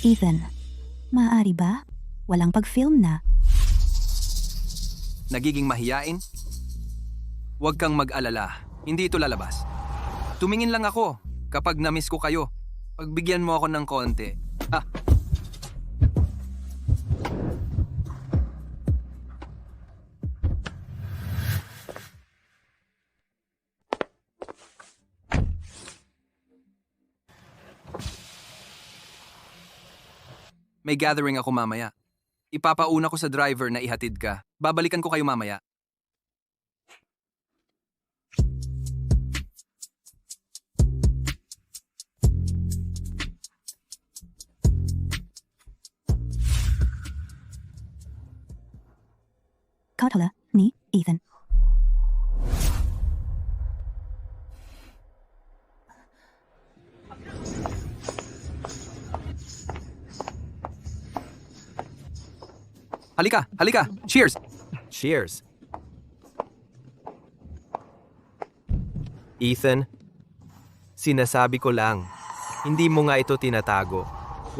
Ethan, maaari ba? Walang pag-film na. Nagiging mahiyain? Huwag kang mag-alala. Hindi ito lalabas. Tumingin lang ako kapag na-miss ko kayo. Pagbigyan mo ako ng konti. May gathering ako mamaya. Ipapauna ko sa driver na ihatid ka. Babalikan ko kayo mamaya. Kautala ni Ethan. Halika, halika. Cheers! Cheers. Ethan, sinasabi ko lang, hindi mo nga ito tinatago.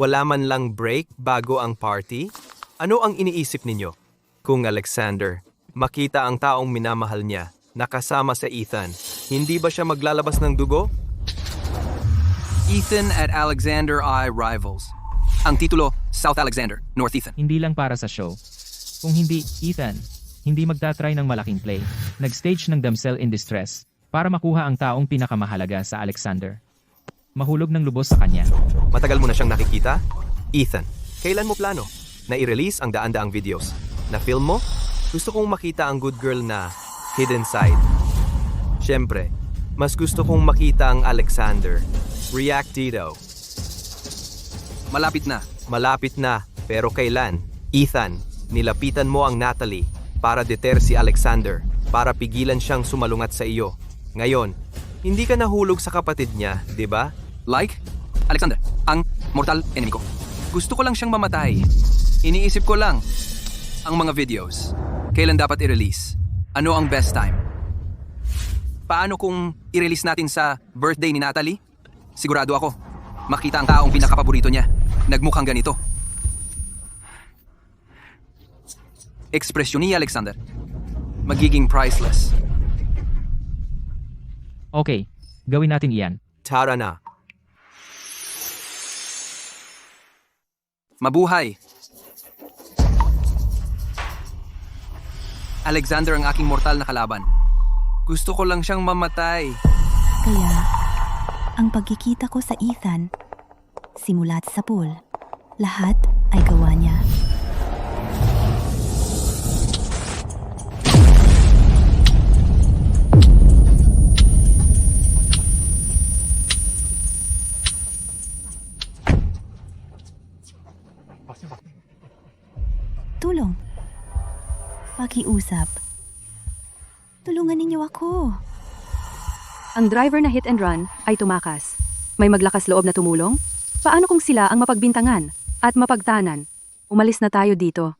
Wala man lang break bago ang party? Ano ang iniisip ninyo? Kung Alexander, makita ang taong minamahal niya, nakasama sa Ethan, hindi ba siya maglalabas ng dugo? Ethan at Alexander I Rivals. Ang titulo, South Alexander, North Ethan. Hindi lang para sa show. Kung hindi, Ethan, hindi magtatry ng malaking play. Nag-stage ng damsel in distress para makuha ang taong pinakamahalaga sa Alexander. Mahulog ng lubos sa kanya. Matagal mo na siyang nakikita? Ethan, kailan mo plano na i-release ang daan-daang videos? Na film mo? Gusto kong makita ang good girl na hidden side. Siyempre, mas gusto kong makita ang Alexander. React dito. Malapit na. Malapit na, pero kailan? Ethan, nilapitan mo ang Natalie para deter si Alexander, para pigilan siyang sumalungat sa iyo. Ngayon, hindi ka nahulog sa kapatid niya, di ba? Like? Alexander, ang mortal enemy ko. Gusto ko lang siyang mamatay. Iniisip ko lang ang mga videos. Kailan dapat i-release? Ano ang best time? Paano kung i-release natin sa birthday ni Natalie? Sigurado ako, makita ang taong pinakapaborito niya. Nagmukhang ganito. Ekspresyon ni Alexander. Magiging priceless. Okay, gawin natin iyan. Tara na. Mabuhay! Alexander ang aking mortal na kalaban. Gusto ko lang siyang mamatay. Kaya, ang pagkikita ko sa Ethan, simulat sa pool, lahat ay gawa niya. Tulong. Pakiusap. Tulungan ninyo ako. Ang driver na hit and run ay tumakas. May maglakas loob na tumulong? Paano kung sila ang mapagbintangan at mapagtanan? Umalis na tayo dito.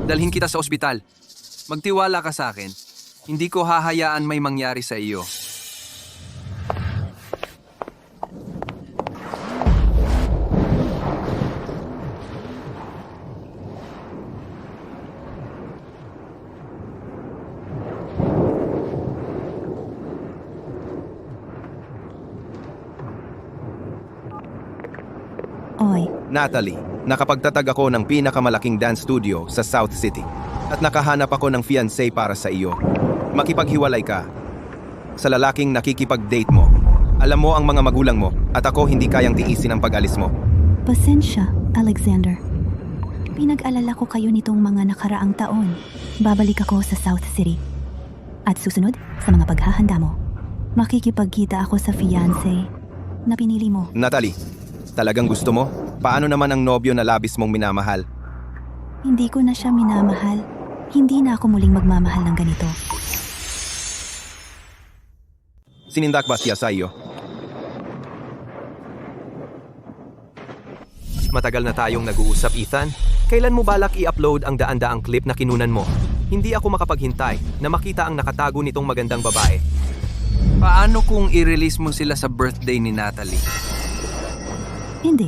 Dalhin kita sa ospital. Magtiwala ka sa akin. Hindi ko hahayaan may mangyari sa iyo. Oy, Natalie, nakapagtatag ako ng pinakamalaking dance studio sa South City. At nakahanap ako ng fiancé para sa iyo. Makipaghiwalay ka sa lalaking nakikipag-date mo. Alam mo ang mga magulang mo at ako hindi kayang tiisin ang pag-alis mo. pasensya, Alexander. Pinag-alala ko kayo nitong mga nakaraang taon. Babalik ako sa South City. At susunod sa mga paghahanda mo, makikipagkita ako sa fiancé na pinili mo. Natalie, talagang gusto mo? Paano naman ang nobyo na labis mong minamahal? Hindi ko na siya minamahal. Hindi na ako muling magmamahal ng ganito. Sinindak ba siya sa iyo? Matagal na tayong nag-uusap, Ethan. Kailan mo balak i-upload ang daan-daang clip na kinunan mo? Hindi ako makapaghintay na makita ang nakatago nitong magandang babae. Paano kung i-release mo sila sa birthday ni Natalie? Hindi.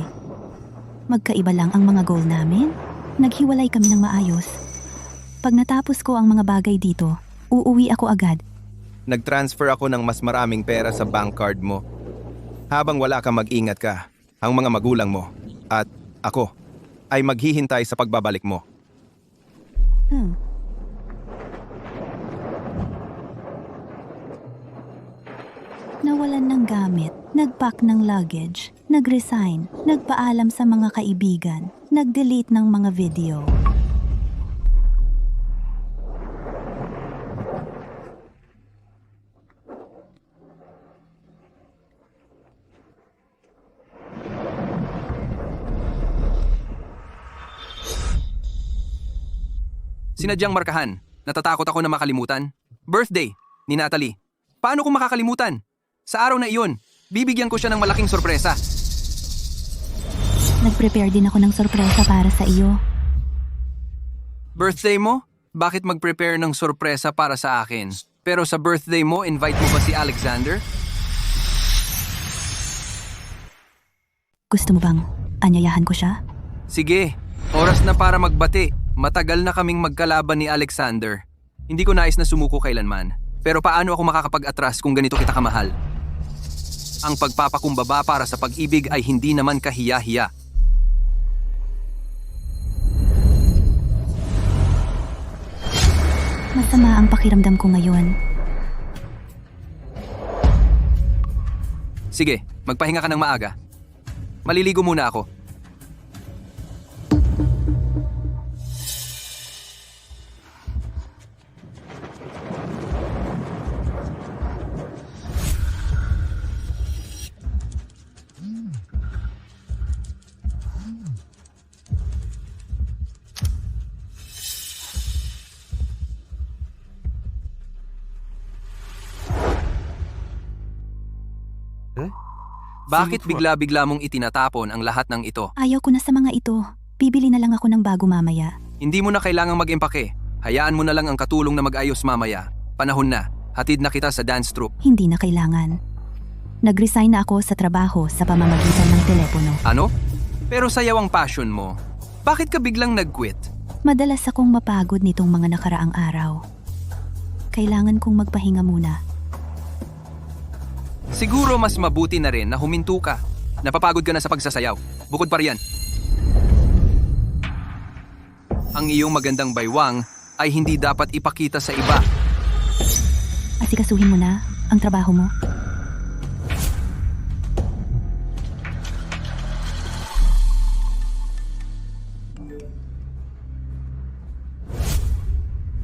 Magkaiba lang ang mga goal namin. Naghiwalay kami ng maayos. Pag natapos ko ang mga bagay dito, uuwi ako agad. Nag-transfer ako ng mas maraming pera sa bank card mo. Habang wala ka, mag-ingat ka. Ang mga magulang mo at ako ay maghihintay sa pagbabalik mo. Nawalan ng gamit, nag-pack ng luggage, nag-resign, nagpaalam sa mga kaibigan, nag-delete ng mga video. Sinadyang markahan. Natatakot ako na makalimutan. Birthday ni Natalie. Paano kung makakalimutan? Sa araw na iyon, bibigyan ko siya ng malaking sorpresa. Nag-prepare din ako ng sorpresa para sa iyo. Birthday mo? Bakit mag-prepare ng sorpresa para sa akin? Pero sa birthday mo, invite mo ba si Alexander? Gusto mo bang anyayahan ko siya? Sige, oras na para magbati. Matagal na kaming magkalaban ni Alexander. Hindi ko nais na sumuko kailanman. Pero paano ako makakapag-atras kung ganito kita kamahal? Ang pagpapakumbaba para sa pag-ibig ay hindi naman kahiya-hiya. Masama ang pakiramdam ko ngayon. Sige, magpahinga ka ng maaga. Maliligo muna ako. Bakit bigla-bigla mong itinatapon ang lahat ng ito? Ayaw ko na sa mga ito. Bibili na lang ako ng bago mamaya. Hindi mo na kailangang mag-empake. Hayaan mo na lang ang katulong na mag-ayos mamaya. Panahon na. Hatid na kita sa dance troupe. Hindi na kailangan. Nag-resign na ako sa trabaho sa pamamagitan ng telepono. Ano? Pero sayaw ang passion mo. Bakit ka biglang nag-quit? Madalas akong mapagod nitong mga nakaraang araw. Kailangan kong magpahinga muna. Siguro mas mabuti na rin na huminto ka. Napapagod ka na sa pagsasayaw. Bukod pa riyan. Ang iyong magandang baywang ay hindi dapat ipakita sa iba. Asikasuhin mo na ang trabaho mo.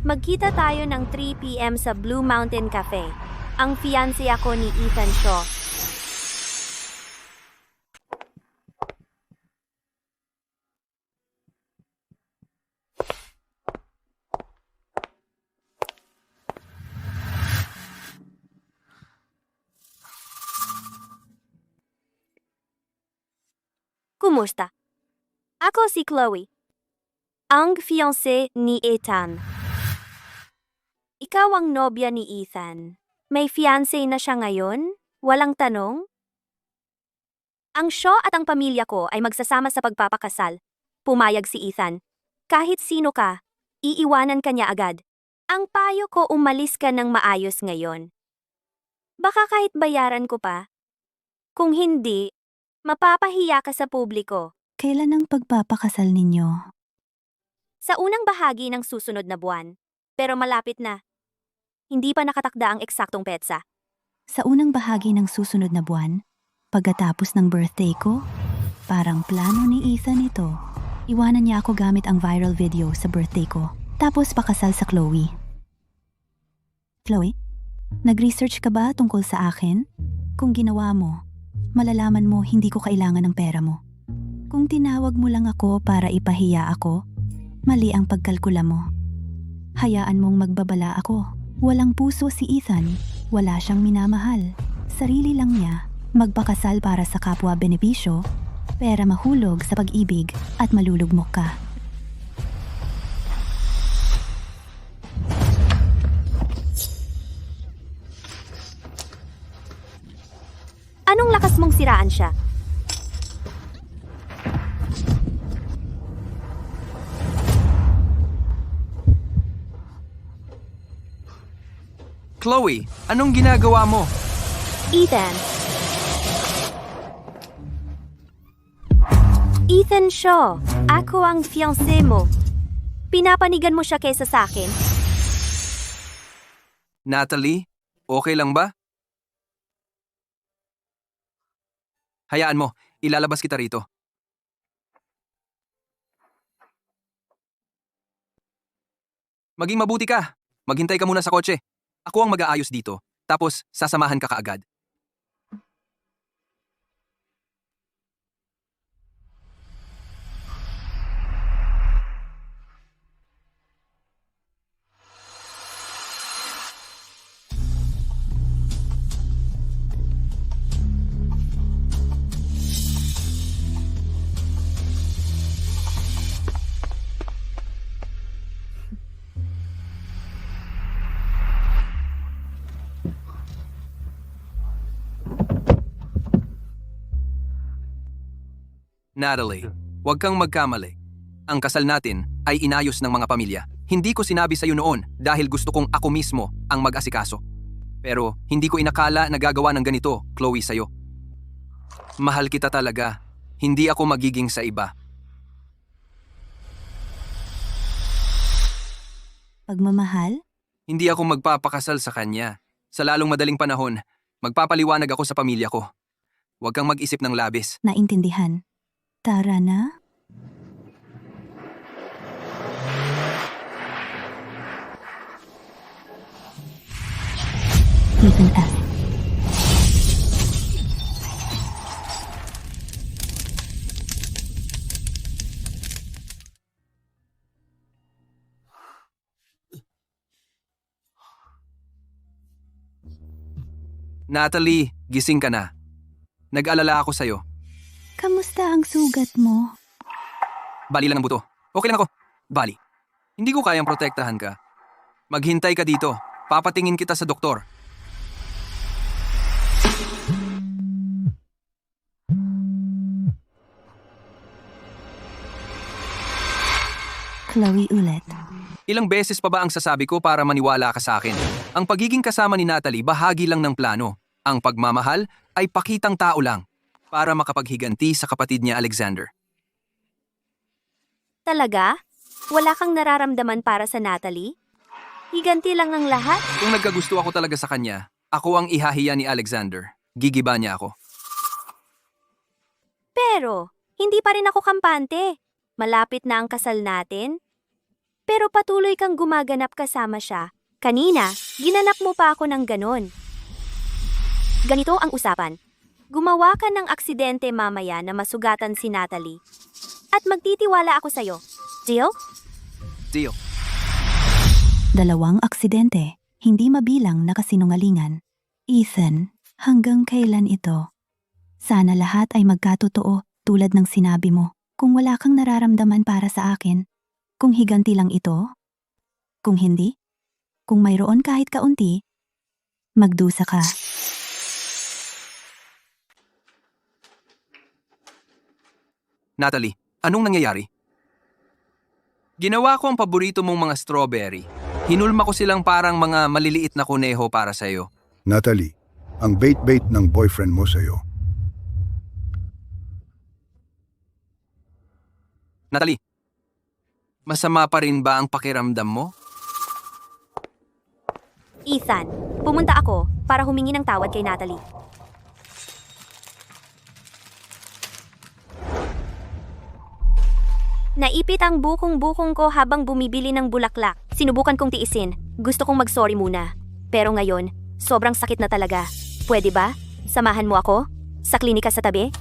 Magkita tayo ng 3 p.m. sa Blue Mountain Cafe. Ang fiancé ako ni Ethan Shaw. Kumusta? Ako si Chloe. Ang fiancé ni Ethan. Ikaw ang nobya ni Ethan. May fiancé na siya ngayon? Walang tanong? Ang Shaw at ang pamilya ko ay magsasama sa pagpapakasal. Pumayag si Ethan. Kahit sino ka, iiwanan ka niya agad. Ang payo ko, umalis ka ng maayos ngayon. Baka kahit bayaran ko pa. Kung hindi, mapapahiya ka sa publiko. Kailan ang pagpapakasal ninyo? Sa unang bahagi ng susunod na buwan. Pero malapit na. Hindi pa nakatakda ang eksaktong petsa. Sa unang bahagi ng susunod na buwan, pagkatapos ng birthday ko, parang plano ni Ethan ito. Iwanan niya ako gamit ang viral video sa birthday ko, tapos pakasal sa Chloe. Chloe, nag-research ka ba tungkol sa akin? Kung ginawa mo, malalaman mo hindi ko kailangan ng pera mo. Kung tinawag mo lang ako para ipahiya ako, mali ang pagkalkula mo. Hayaan mong magbabala ako. Walang puso si Ethan, wala siyang minamahal. Sarili lang niya, magpakasal para sa kapwa benepisyo, pera mahulog sa pag-ibig at malulugmok ka. Chloe, anong ginagawa mo? Ethan. Ethan Shaw, ako ang fiancé mo. Pinapanigan mo siya kaysa sa akin. Natalie, okay lang ba? Hayaan mo, ilalabas kita rito. Maging mabuti ka. Maghintay ka muna sa kotse. Ako ang mag-aayos dito. Tapos, sasamahan ka kaagad. Natalie, huwag kang magkamali. Ang kasal natin ay inayos ng mga pamilya. Hindi ko sinabi sa iyo noon dahil gusto kong ako mismo ang mag-asikaso. Pero hindi ko inakala na gagawa ng ganito, Chloe, sa'yo. Mahal kita talaga. Hindi ako magiging sa iba. Pagmamahal? Hindi ako magpapakasal sa kanya. Sa lalong madaling panahon, magpapaliwanag ako sa pamilya ko. Huwag kang mag-isip ng labis. Naintindihan. Tara na. Ethan F. Natalie, gising ka na. Nag-alala ako sa'yo. Kamusta ang sugat mo? Bali lang ang buto. Okay lang ako. Bali. Hindi ko kayang protektahan ka. Maghintay ka dito. Papatingin kita sa doktor. Chloe ulit. Ilang beses pa ba ang sasabi ko para maniwala ka sa akin? Ang pagiging kasama ni Natalie bahagi lang ng plano. Ang pagmamahal ay pakitang tao lang para makapaghiganti sa kapatid niya Alexander. Talaga? Wala kang nararamdaman para sa Natalie? Higanti lang ang lahat? Kung nagkagusto ako talaga sa kanya, ako ang ihahiya ni Alexander. Gigiba niya ako. Pero, hindi pa rin ako kampante. Malapit na ang kasal natin. Pero patuloy kang gumaganap kasama siya. Kanina, ginanap mo pa ako ng ganon. Ganito ang usapan. Gumawa ka ng aksidente mamaya na masugatan si Natalie. At magtitiwala ako sa'yo. Deal? Deal. 2 aksidente, hindi mabilang na kasinungalingan. Ethan, hanggang kailan ito? Sana lahat ay magkatotoo tulad ng sinabi mo. Kung wala kang nararamdaman para sa akin, kung higanti lang ito, kung hindi, kung mayroon kahit kaunti, magdusa ka. Natalie, anong nangyayari? Ginawa ko ang paborito mong mga strawberry. Hinulma ko silang parang mga maliliit na kuneho para sa'yo. Natalie, ang bait-bait ng boyfriend mo sa'yo. Natalie, masama pa rin ba ang pakiramdam mo? Ethan, pumunta ako para humingi ng tawad kay Natalie. Naipit ang bukong-bukong ko habang bumibili ng bulaklak. Sinubukan kong tiisin. Gusto kong mag-sorry muna. Pero ngayon, sobrang sakit na talaga. Pwede ba? Samahan mo ako? Sa klinika sa tabi?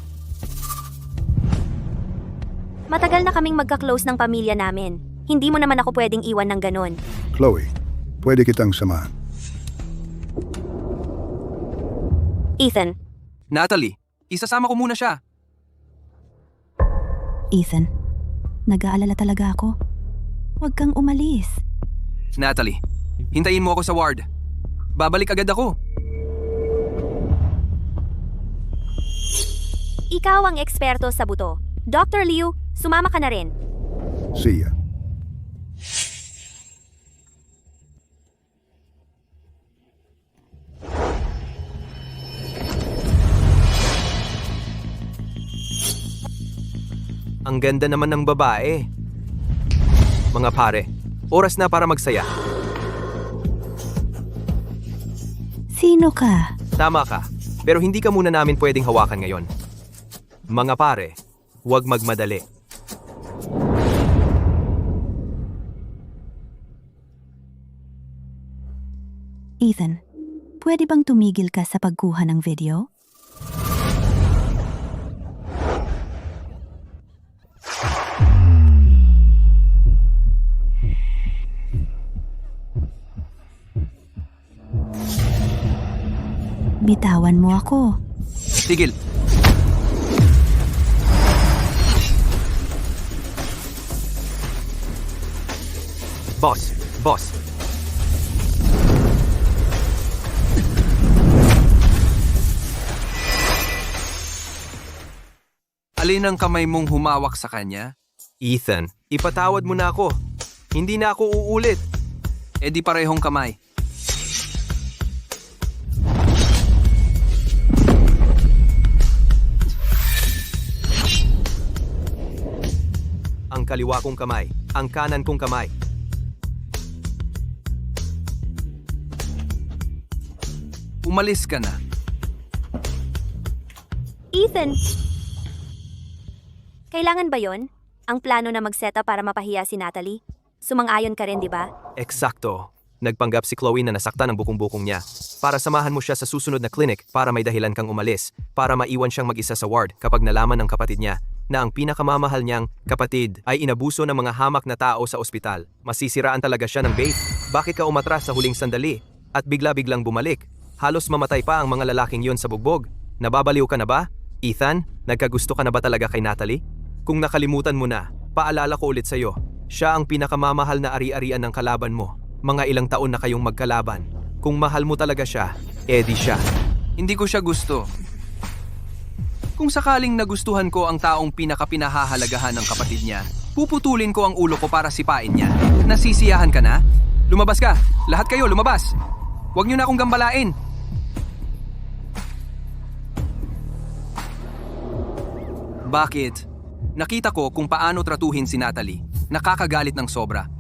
Matagal na kaming magka-close ng pamilya namin. Hindi mo naman ako pwedeng iwan ng ganon. Chloe, pwede kitang samahan. Ethan, Natalie, isasama ko muna siya. Ethan, nag-aalala talaga ako. Huwag kang umalis. Natalie, hintayin mo ako sa ward. Babalik agad ako. ikaw ang eksperto sa buto. Dr. Liu, sumama ka na rin. See ya. Ang ganda naman ng babae. Mga pare, oras na para magsaya. Sino ka? Tama ka, pero hindi ka muna namin pwedeng hawakan ngayon. Mga pare, huwag magmadali. Ethan, pwede bang tumigil ka sa pagkuha ng video? Bitawan mo ako. Tigil! Boss. Alin ang kamay mong humawak sa kanya? Ethan, ipatawad mo na ako. Hindi na ako uulit. E di parehong kamay. Ang kaliwa kong kamay, ang kanan kong kamay. Umalis ka na. Ethan! Kailangan ba yon? Ang plano na mag-setup para mapahiya si Natalie? Sumang-ayon ka rin, di ba? Eksakto. Nagpanggap si Chloe na nasaktan ang bukong-bukong niya. Para samahan mo siya sa susunod na clinic para may dahilan kang umalis. Para maiwan siyang mag-isa sa ward kapag nalaman ng kapatid niya na ang pinakamamahal niyang kapatid ay inabuso ng mga hamak na tao sa ospital. Masisiraan talaga siya ng bait. Bakit ka umatras sa huling sandali at bigla-biglang bumalik? Halos mamatay pa ang mga lalaking yun sa bugbog. Nababaliw ka na ba? Ethan, nagkagusto ka na ba talaga kay Natalie? Kung nakalimutan mo na, paalala ko ulit sa'yo. Siya ang pinakamamahal na ari-arian ng kalaban mo. Mga ilang taon na kayong magkalaban. Kung mahal mo talaga siya, edi siya. Hindi ko siya gusto. Kung sakaling nagustuhan ko ang taong pinakapinahahalagahan ng kapatid niya, puputulin ko ang ulo ko para sipain niya. Nasisiyahan ka na? Lumabas ka! Lahat kayo, lumabas! Huwag niyo na akong gambalain! Bakit? Nakita ko kung paano tratuhin si Natalie. Nakakagalit ng sobra.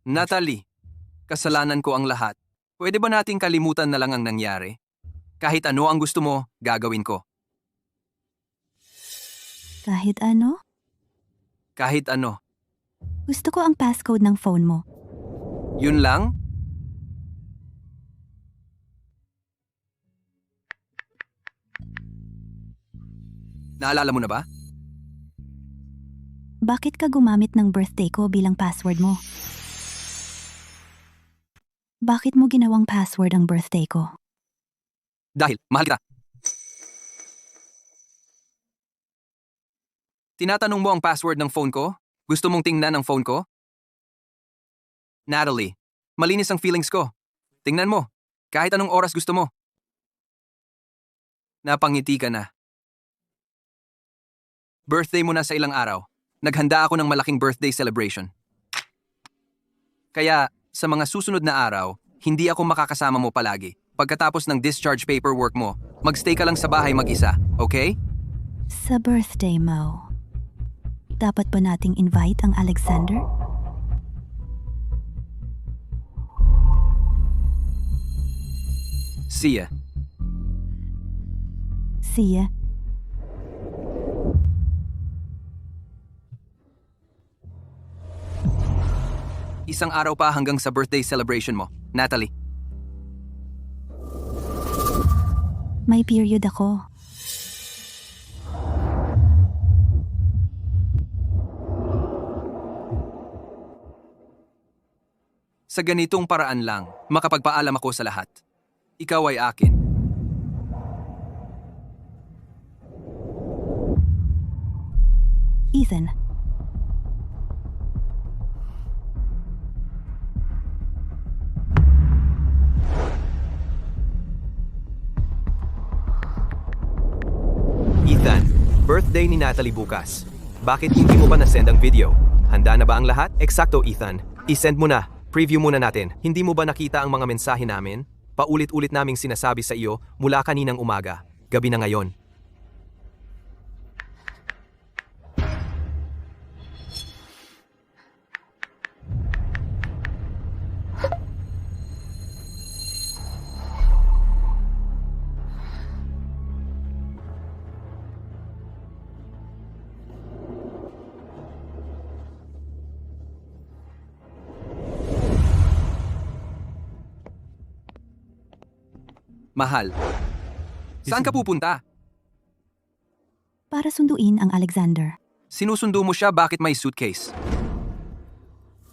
Natalie, kasalanan ko ang lahat. Pwede ba nating kalimutan na lang ang nangyari? Kahit ano ang gusto mo, gagawin ko. Kahit ano? Kahit ano. Gusto ko ang passcode ng phone mo. Yun lang? Naalala mo na ba? Bakit ka gumamit ng birthday ko bilang password mo? Bakit mo ginawang password ang birthday ko? Dahil, mahal kita. Tinatanong mo ang password ng phone ko? Gusto mong tingnan ang phone ko? Natalie, malinis ang feelings ko. Tingnan mo, kahit anong oras gusto mo. Napangiti ka na. Birthday mo na sa ilang araw. Naghanda ako ng malaking birthday celebration. Kaya, sa mga susunod na araw, hindi ako makakasama mo palagi. Pagkatapos ng discharge paperwork mo, magstay ka lang sa bahay mag-isa, okay? Sa birthday mo, dapat ba nating invite ang Alexander? See ya. See ya. Isang araw pa hanggang sa birthday celebration mo, Natalie. May period ako. Sa ganitong paraan lang, makapagpaalam ako sa lahat. Ikaw ay akin. Ethan, Birthday ni Natalie bukas. Bakit hindi mo pa na-send ang video? Handa na ba ang lahat? Eksakto, Ethan. I-send mo na. Preview muna natin. Hindi mo ba nakita ang mga mensahe namin? Paulit-ulit naming sinasabi sa iyo mula kaninang umaga. Gabi na ngayon. Mahal. Saan ka pupunta? Para sunduin ang Alexander. Sinusundo mo siya, bakit may suitcase?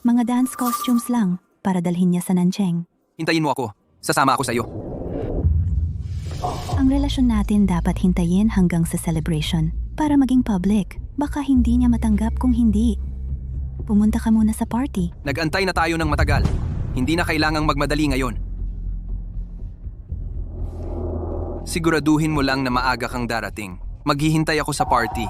Mga dance costumes lang para dalhin niya sa Nancheng. Hintayin mo ako. Sasama ako sa iyo. Ang relasyon natin dapat hintayin hanggang sa celebration para maging public. Baka hindi niya matanggap kung hindi. Pumunta ka muna sa party. Nag-antay na tayo ng matagal. Hindi na kailangang magmadali ngayon. Siguraduhin mo lang na maaga kang darating. Maghihintay ako sa party.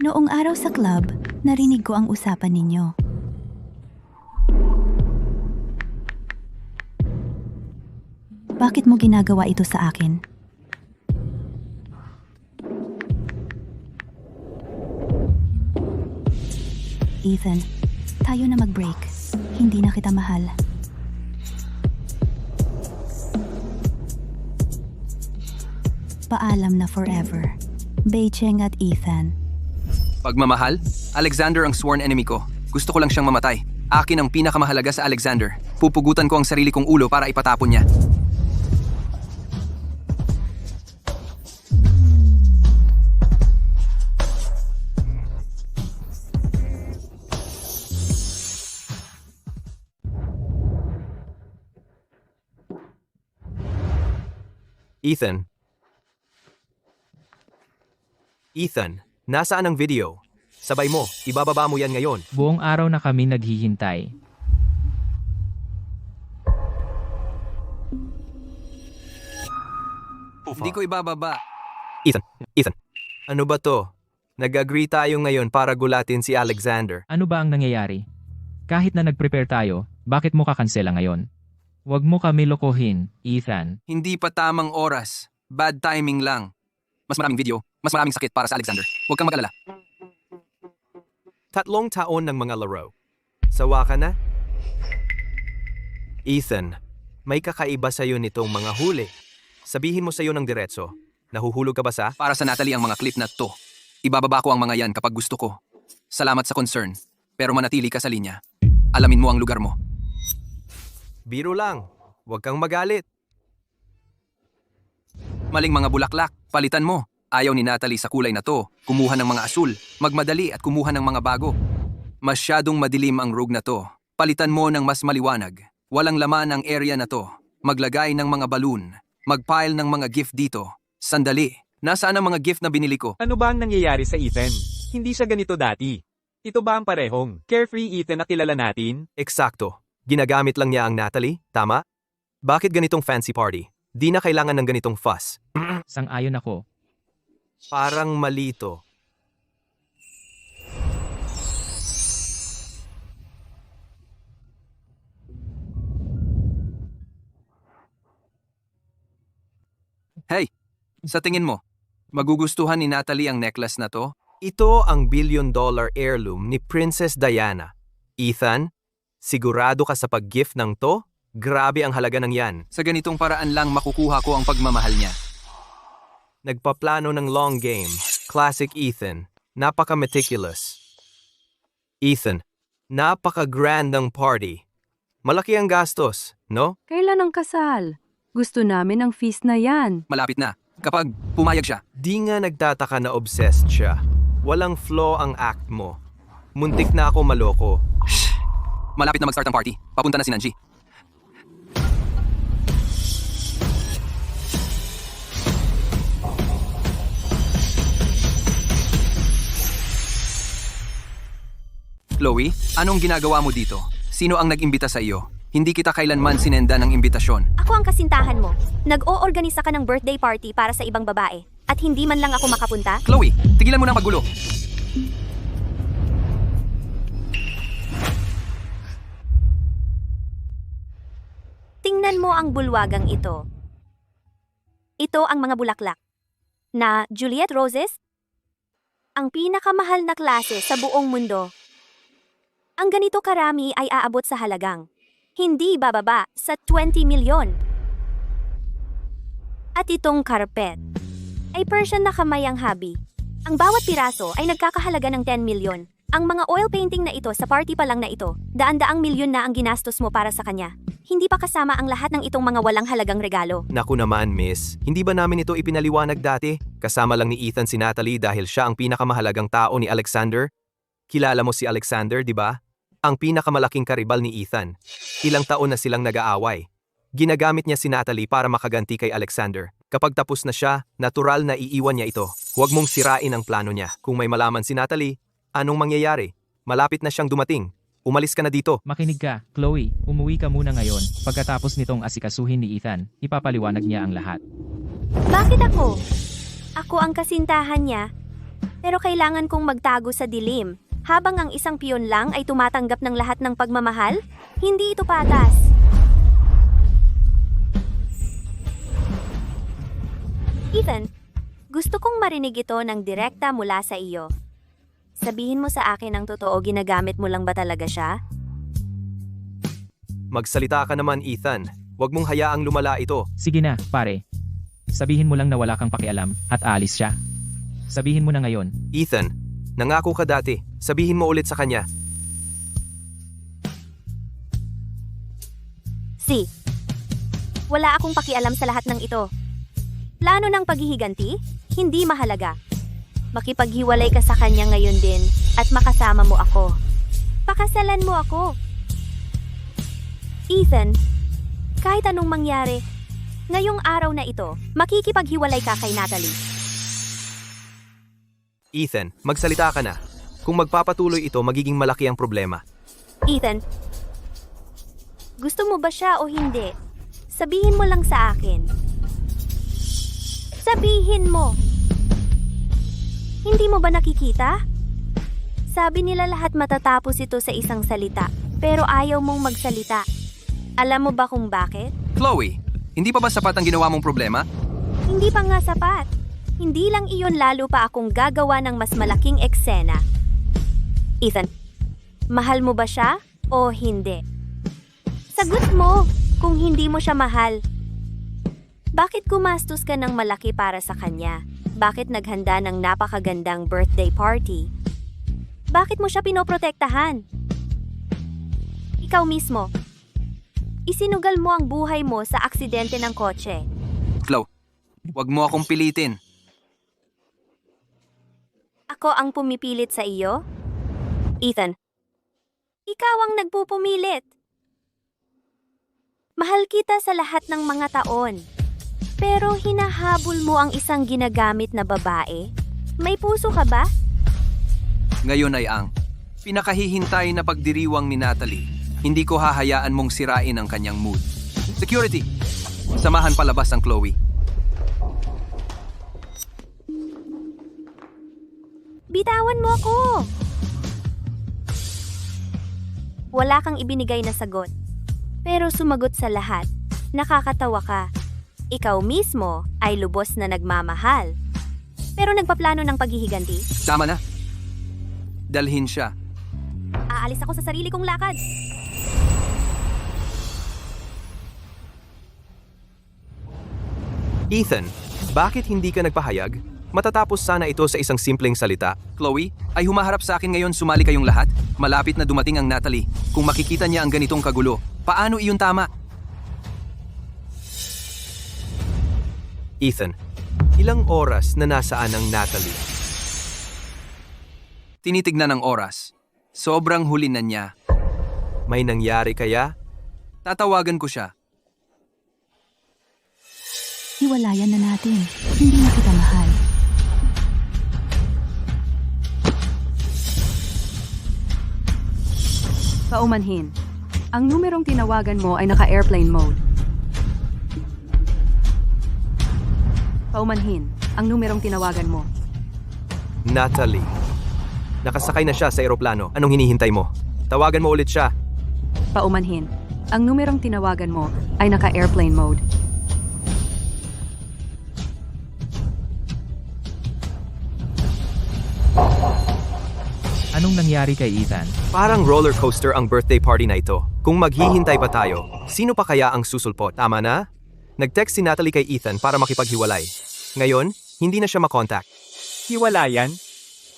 Noong araw sa club, narinig ko ang usapan ninyo. Bakit mo ginagawa ito sa akin? Ethan, tayo na mag-break. Hindi na kita mahal. Paalam na forever. Beicheng at Ethan. Pagmamahal? Alexander ang sworn enemy ko. Gusto ko lang siyang mamatay. Akin ang pinakamahalaga sa Alexander. Pupugutan ko ang sarili kong ulo para ipatapon niya. Ethan. Ethan, nasaan ang video? Sabay mo, ibababa mo yan ngayon. Buong araw na kami naghihintay. Hindi ko ibababa. Ethan. Ano ba to? Nag-agree tayo ngayon para gulatin si Alexander. Ano ba ang nangyayari? Kahit na nag-prepare tayo, bakit mo kakansela ngayon? Huwag mo kami lokohin, Ethan. Hindi pa tamang oras. Bad timing lang. Mas maraming video, mas maraming sakit para sa Alexander. Huwag kang mag-alala. 3 taon ng mga laro. Sawa ka na? Ethan, may kakaiba sa'yo nitong mga huli. Sabihin mo sa'yo ng diretso. Nahuhulog ka ba sa? Para sa Natalie ang mga clip na to. Ibababa ko ang mga yan kapag gusto ko. Salamat sa concern. Pero manatili ka sa linya. Alamin mo ang lugar mo. Biro lang. Huwag kang magalit. Maling mga bulaklak, palitan mo. Ayaw ni Natalie sa kulay na to. Kumuha ng mga asul, magmadali at kumuha ng mga bago. Masyadong madilim ang rogue na to. Palitan mo ng mas maliwanag. Walang laman ang area na to. Maglagay ng mga balloon. Magpile ng mga gift dito. Sandali. Nasaan ang mga gift na binili ko? Ano ba ang nangyayari sa Ethan? Hindi siya ganito dati. Ito ba ang parehong carefree Ethan na kilala natin? Eksakto. Ginagamit lang niya ang Natalie, tama? Bakit ganitong fancy party? Di na kailangan ng ganitong fuss. Sang-ayon ako. Parang malito. Hey, sa tingin mo, magugustuhan ni Natalie ang necklace na to? Ito ang billion-dollar heirloom ni Princess Diana. Ethan, sigurado ka sa pag-gift ng to? Grabe ang halaga ng yan. Sa ganitong paraan lang makukuha ko ang pagmamahal niya. Nagpaplano ng long game. Classic Ethan. Napaka-meticulous. Ethan, napaka-grand ng party. Malaki ang gastos, no? Kailan ang kasal? Gusto namin ang feast na yan. Malapit na. Kapag pumayag siya, Di nga nagtataka na obsessed siya. Walang flaw ang act mo. Muntik na ako maloko. malapit na mag-start ang party. Papunta na si Nanji. Chloe, anong ginagawa mo dito? Sino ang nag-imbita sa iyo? Hindi kita kailanman sinenda ng imbitasyon. Ako ang kasintahan mo. Nag-o-organisa ka ng birthday party para sa ibang babae. At hindi man lang ako makapunta? Chloe, tigilan mo na magulo. Tingnan mo ang bulwagang ito. Ito ang mga bulaklak. Na Juliet Roses? Ang pinakamahal na klase sa buong mundo. Ang ganito karami ay aabot sa halagang hindi bababa sa 20 milyon. At itong karpet ay Persian na kamayang habi. Ang bawat piraso ay nagkakahalaga ng 10 milyon. Ang mga oil painting na ito sa party pa lang na ito, daan-daang milyon na ang ginastos mo para sa kanya. Hindi pa kasama ang lahat ng itong mga walang halagang regalo. Naku naman, miss. Hindi ba namin ito ipinaliwanag dati? Kasama lang ni Ethan si Natalie dahil siya ang pinakamahalagang tao ni Alexander. Kilala mo si Alexander, di ba? Ang pinakamalaking karibal ni Ethan. Ilang taon na silang nag-aaway. Ginagamit niya si Natalie para makaganti kay Alexander. Kapag tapos na siya, natural na iiwan niya ito. Huwag mong sirain ang plano niya. Kung may malaman si Natalie, anong mangyayari? Malapit na siyang dumating. Umalis ka na dito. Makinig ka, Chloe, umuwi ka muna ngayon. Pagkatapos nitong asikasuhin ni Ethan, ipapaliwanag niya ang lahat. Bakit ako? Ako ang kasintahan niya. Pero kailangan kong magtago sa dilim. Habang ang isang piyon lang ay tumatanggap ng lahat ng pagmamahal? Hindi ito patas. Ethan, gusto kong marinig ito ng direkta mula sa iyo. Sabihin mo sa akin ang totoo, ginagamit mo lang ba talaga siya? Magsalita ka naman, Ethan. Huwag mong hayaang lumala ito. Sige na, pare. Sabihin mo lang na wala kang pakialam at aalis siya. Sabihin mo na ngayon. Ethan, nangako ka dati. Sabihin mo ulit sa kanya. Si. Wala akong pakialam sa lahat ng ito. Plano ng paghihiganti? Hindi mahalaga. Makipaghiwalay ka sa kanya ngayon din at makasama mo ako. Pakasalan mo ako. Ethan, kahit anong mangyari, ngayong araw na ito, makikipaghiwalay ka kay Natalie. Ethan, magsalita ka na. Kung magpapatuloy ito, magiging malaki ang problema. Ethan, gusto mo ba siya o hindi? Sabihin mo lang sa akin. Sabihin mo. Hindi mo ba nakikita? Sabi nila lahat matatapos ito sa isang salita, pero ayaw mong magsalita. Alam mo ba kung bakit? Chloe, hindi pa ba sapat ang ginawa mong problema? Hindi pa nga sapat. Hindi lang iyon, lalo pa akong gagawa ng mas malaking eksena. Ethan, mahal mo ba siya o hindi? Sagot mo kung hindi mo siya mahal. Bakit gumastos ka ng malaki para sa kanya? Bakit naghanda ng napakagandang birthday party? Bakit mo siya pinoprotektahan? Ikaw mismo, isinugal mo ang buhay mo sa aksidente ng kotse. Chloe, wag mo akong pilitin. Ako ang pumipilit sa iyo? Ethan, ikaw ang nagpupumilit. Mahal kita sa lahat ng mga taon. Pero hinahabol mo ang isang ginagamit na babae? May puso ka ba? Ngayon ay ang pinakahihintay na pagdiriwang ni Natalie. Hindi ko hahayaan mong sirain ang kanyang mood. Security! Samahan palabas ang Chloe. Bitawan mo ako! Wala kang ibinigay na sagot. Pero sumagot sa lahat. Nakakatawa ka. Ikaw mismo ay lubos na nagmamahal. Pero nagpaplano ng paghihiganti? Tama na. Dalhin siya. Aalis ako sa sarili kong lakad. Ethan, bakit hindi ka nagpahayag? Matatapos sana ito sa isang simpleng salita. Chloe, ay humaharap sa akin ngayon, sumali kayong lahat. Malapit na dumating ang Natalie. Kung makikita niya ang ganitong kagulo, paano iyon tama? Ethan, ilang oras na nasaan ang Natalie? Tinitignan ang oras. Sobrang huli na niya. May nangyari kaya? Tatawagan ko siya. Hiwalayan na natin. Hindi na kita mahal. Paumanhin. Ang numerong tinawagan mo ay naka-airplane mode. Paumanhin. Ang numerong tinawagan mo. Natalie. Nakasakay na siya sa eroplano. Anong hinihintay mo? Tawagan mo ulit siya. Paumanhin. Ang numerong tinawagan mo ay naka-airplane mode. Anong nangyari kay Ethan? Parang roller coaster ang birthday party na ito. Kung maghihintay pa tayo, sino pa kaya ang susulpot? Tama na? Nag-text si Natalie kay Ethan para makipaghiwalay. Ngayon, hindi na siya makontakt. Hiwalayan?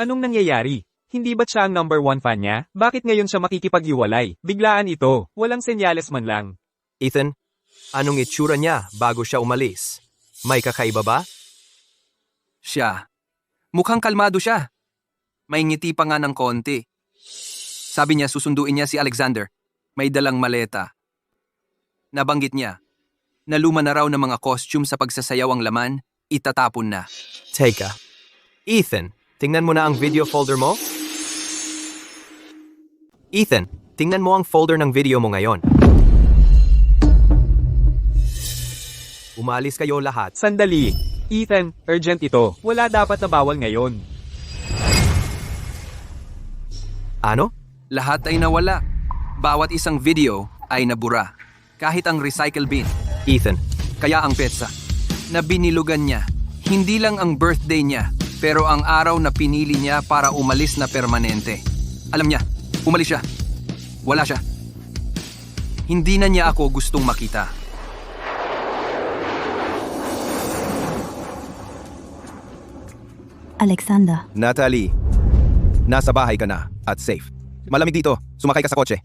Anong nangyayari? Hindi ba't siya ang number 1 fan niya? Bakit ngayon siya makikipaghiwalay? Biglaan ito. Walang senyales man lang. Ethan, anong itsura niya bago siya umalis? May kakaiba ba? Siya. Mukhang kalmado siya. May ngiti pa nga ng konti. Sabi niya susunduin niya si Alexander. May dalang maleta. Nabanggit niya na luma na raw ng mga costume sa pagsasayaw ang laman, itatapon na. Teka. Ethan, tingnan mo na ang video folder mo? Ethan, tingnan mo ang folder ng video mo ngayon. Umalis kayo lahat. Sandali. Ethan, urgent ito. Wala dapat na bawal ngayon. Ano? Lahat ay nawala. Bawat isang video ay nabura. Kahit ang recycle bin. Ethan, Kaya ang petsa na binilugan niya, hindi lang ang birthday niya, pero ang araw na pinili niya para umalis na permanente. Alam niya, umalis siya. Wala siya. Hindi na niya ako gustong makita. Alexander, Natalie, nasa bahay ka na at safe. Malamig dito. Sumakay ka sa kotse.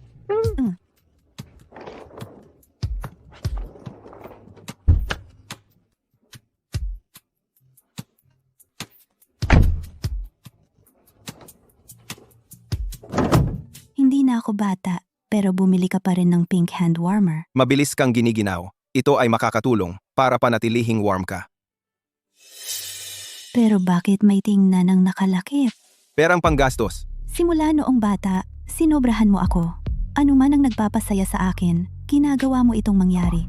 hindi na ako bata, pero bumili ka pa rin ng pink hand warmer. Mabilis kang giniginaw. Ito ay makakatulong para panatilihing warm ka. Pero bakit may tingnan ng nakalakip? Perang panggastos. Simula noong bata, sinobrahan mo ako. Ano man ang nagpapasaya sa akin, ginagawa mo itong mangyari.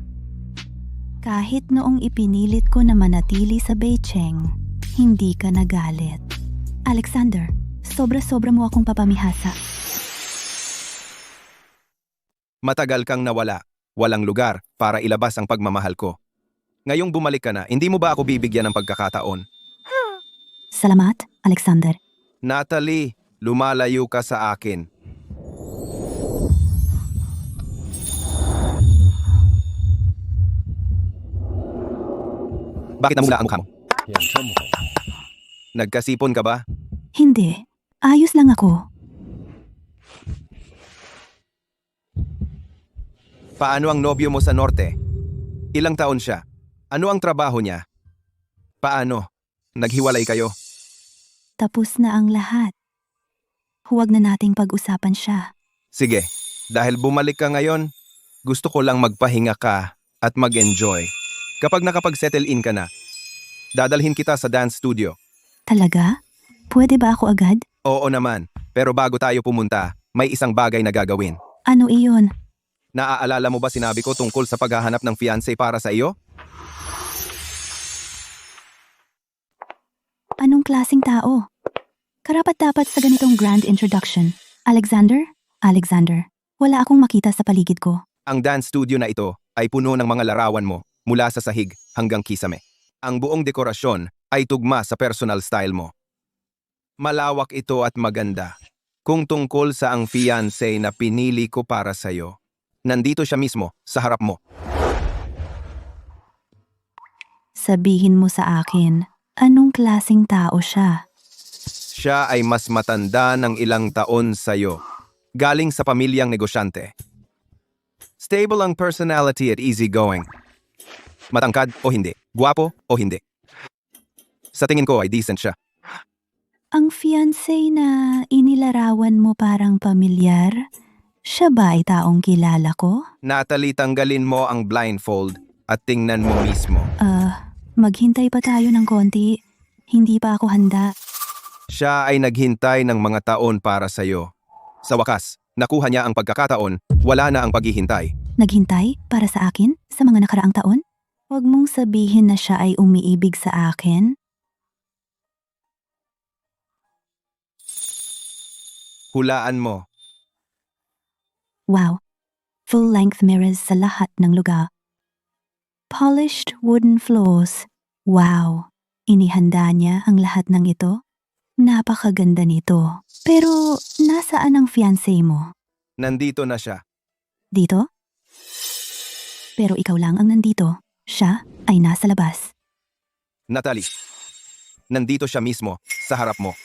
Kahit noong ipinilit ko na manatili sa Beijing, hindi ka nagalit. Alexander, sobra-sobra mo akong papamihasa. Matagal kang nawala. Walang lugar para ilabas ang pagmamahal ko. Ngayong bumalik ka na, hindi mo ba ako bibigyan ng pagkakataon? Salamat, Alexander. Natalie, lumalayo ka sa akin. Bakit namula ang mukha mo? Nagkasipon ka ba? Hindi, ayos lang ako. Paano ang nobyo mo sa norte? Ilang taon siya? Ano ang trabaho niya? Paano? Naghiwalay kayo? Tapos na ang lahat. Huwag na nating pag-usapan siya. Sige, dahil bumalik ka ngayon, gusto ko lang magpahinga ka at mag-enjoy. Kapag nakapag-settle in ka na, dadalhin kita sa dance studio. Talaga? Pwede ba ako agad? Oo naman, pero bago tayo pumunta, may isang bagay na gagawin. Ano iyon? Naaalala mo ba sinabi ko tungkol sa paghahanap ng fiancé para sa iyo? Anong klasing tao? Karapat-dapat sa ganitong grand introduction. Alexander? Alexander, wala akong makita sa paligid ko. Ang dance studio na ito ay puno ng mga larawan mo mula sa sahig hanggang kisame. Ang buong dekorasyon ay tugma sa personal style mo. Malawak ito at maganda. Kung tungkol sa ang fiancé na pinili ko para sa iyo, nandito siya mismo sa harap mo. Sabihin mo sa akin, anong klasing tao siya? Siya ay mas matanda ng ilang taon sa iyo. Galing sa pamilyang negosyante. Stable ang personality at easygoing. Matangkad o hindi, guwapo o hindi. Sa tingin ko ay decent siya. Ang fiancé na inilarawan mo parang pamilyar, siya ba ay taong kilala ko? Natalie, tanggalin mo ang blindfold at tingnan mo mismo. Maghintay pa tayo ng konti. Hindi pa ako handa. Siya ay naghintay ng mga taon para sa iyo. Sa wakas, Nakuha niya ang pagkakataon, wala na ang paghihintay. Naghintay para sa akin sa mga nakaraang taon? Huwag mong sabihin na siya ay umiibig sa akin. Hulaan mo. Wow. Full-length mirrors sa lahat ng lugar. Polished wooden floors. Wow. Inihanda niya ang lahat ng ito. Napakaganda nito. Pero nasaan ang fiancé mo? Nandito na siya. Dito? Pero ikaw lang ang nandito. Siya ay nasa labas. Natalie, nandito siya mismo, sa harap mo.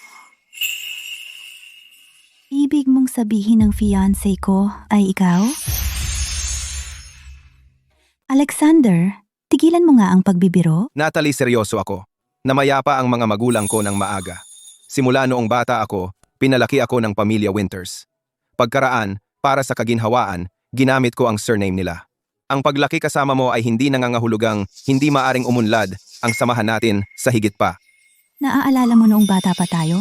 Ibig mong sabihin ng fiancé ko ay ikaw? Alexander, tigilan mo nga ang pagbibiro. Natalie, seryoso ako. Namayapa ang mga magulang ko ng maaga. Simula noong bata ako, pinalaki ako ng pamilya Winters. Pagkaraan, para sa kaginhawaan, ginamit ko ang surname nila. Ang paglaki kasama mo ay hindi nangangahulugang hindi maaring umunlad ang samahan natin sa higit pa. Naaalala mo noong bata pa tayo?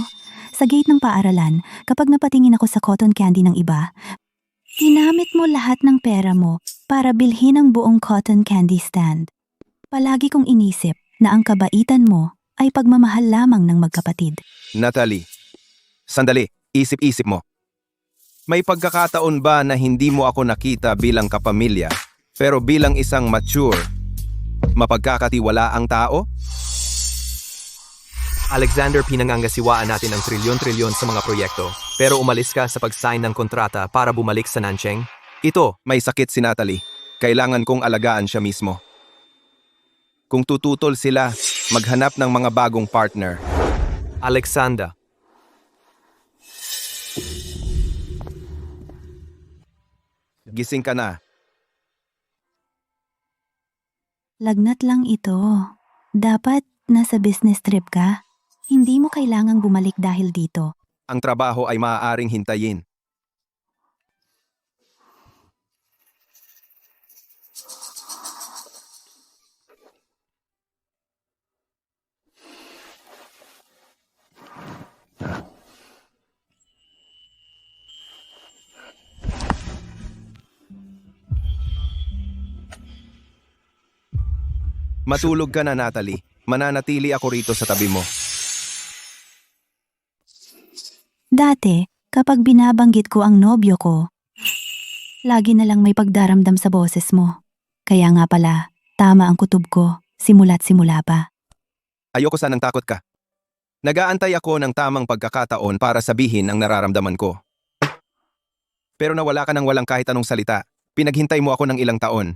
Sa gate ng paaralan, kapag napatingin ako sa cotton candy ng iba, ginamit mo lahat ng pera mo para bilhin ang buong cotton candy stand. Palagi kong inisip na ang kabaitan mo ay pagmamahal lamang ng magkapatid. Natalie, sandali, isip-isip mo. May pagkakataon ba na hindi mo ako nakita bilang kapamilya, pero bilang isang mature, mapagkakatiwalaang tao? Alexander, pinangangasiwaan natin ang trilyon-trilyon sa mga proyekto, pero umalis ka sa pag-sign ng kontrata para bumalik sa Nancheng? Ito, may sakit si Natalie. Kailangan kong alagaan siya mismo. Kung tututol sila, maghanap ng mga bagong partner. Alexander, Gising ka na. Lagnat lang ito. Dapat nasa business trip ka. Hindi mo kailangang bumalik dahil dito. Ang trabaho ay maaaring hintayin. Matulog ka na, Natalie. Mananatili ako rito sa tabi mo. Dati, kapag binabanggit ko ang nobyo ko, lagi na lang may pagdaramdam sa boses mo. Kaya nga pala, tama ang kutob ko, simula't simula pa. Ayoko sanang takot ka. Nagaantay ako ng tamang pagkakataon para sabihin ang nararamdaman ko. Pero nawala ka ng walang kahit anong salita. Pinaghintay mo ako ng ilang taon.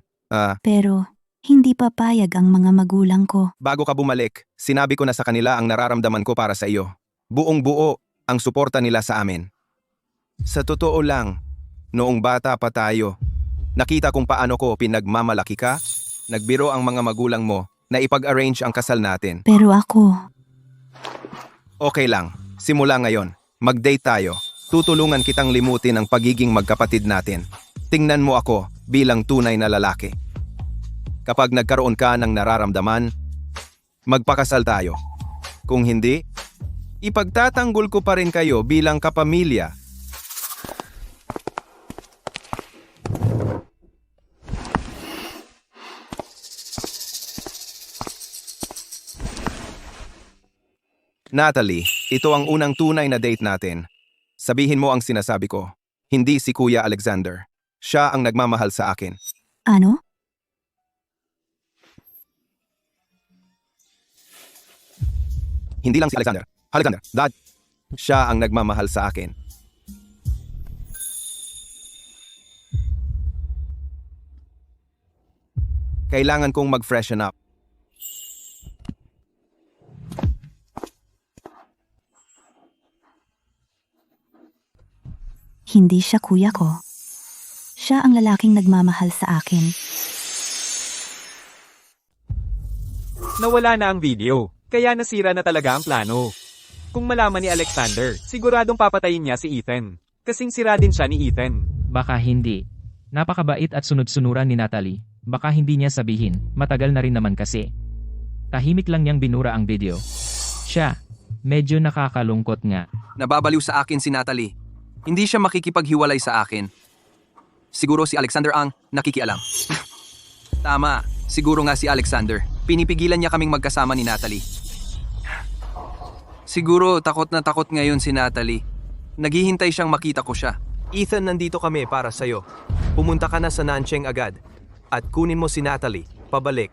Pero, hindi papayag ang mga magulang ko. Bago ka bumalik, sinabi ko na sa kanila ang nararamdaman ko para sa iyo. Buong buo ang suporta nila sa amin. Sa totoo lang, noong bata pa tayo, nakita kung paano ko pinagmamalaki ka, nagbiro ang mga magulang mo na ipag-arrange ang kasal natin. Pero ako, Okay lang, simula ngayon, mag-date tayo. Tutulungan kitang limutin ang pagiging magkapatid natin. Tingnan mo ako bilang tunay na lalaki. Kapag nagkaroon ka ng nararamdaman, magpakasal tayo. Kung hindi, ipagtatanggol ko pa rin kayo bilang kapamilya. Natalie, ito ang unang tunay na date natin. Sabihin mo ang sinasabi ko. Hindi si Kuya Alexander. Siya ang nagmamahal sa akin. ano? Hindi lang si Alexander. Alexander, Dad. Siya ang nagmamahal sa akin. Kailangan kong mag-freshen up. Hindi siya kuya ko. Siya ang lalaking nagmamahal sa akin. Nawala na ang video, kaya nasira na talaga ang plano. Kung malaman ni Alexander, siguradong papatayin niya si Ethan. Kasing sira din siya ni Ethan. Baka hindi. Napakabait at sunod-sunuran ni Natalie. Baka hindi niya sabihin, matagal na rin naman kasi. Tahimik lang niyang binura ang video. Siya, medyo nakakalungkot nga. Nababaliw sa akin si Natalie. Hindi siya makikipaghiwalay sa akin. Siguro si Alexander ang nakikialam. Tama, siguro nga si Alexander. Pinipigilan niya kaming magkasama ni Natalie. Siguro takot na takot ngayon si Natalie. Naghihintay siyang makita ko siya. Ethan, nandito kami para sa'yo. Pumunta ka na sa Nancheng agad. At kunin mo si Natalie, pabalik.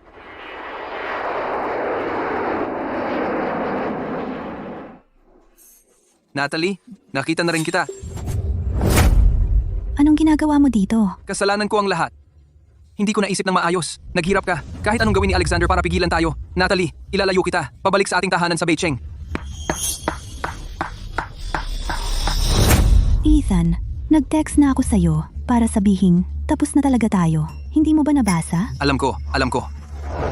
Natalie, nakita na rin kita. Anong ginagawa mo dito? Kasalanan ko ang lahat. Hindi ko naisip ng maayos. Naghirap ka. Kahit anong gawin ni Alexander para pigilan tayo. Natalie, ilalayo kita. Pabalik sa ating tahanan sa Beijing. Ethan, nag-text na ako sa'yo para sabihin, tapos na talaga tayo. Hindi mo ba nabasa? Alam ko.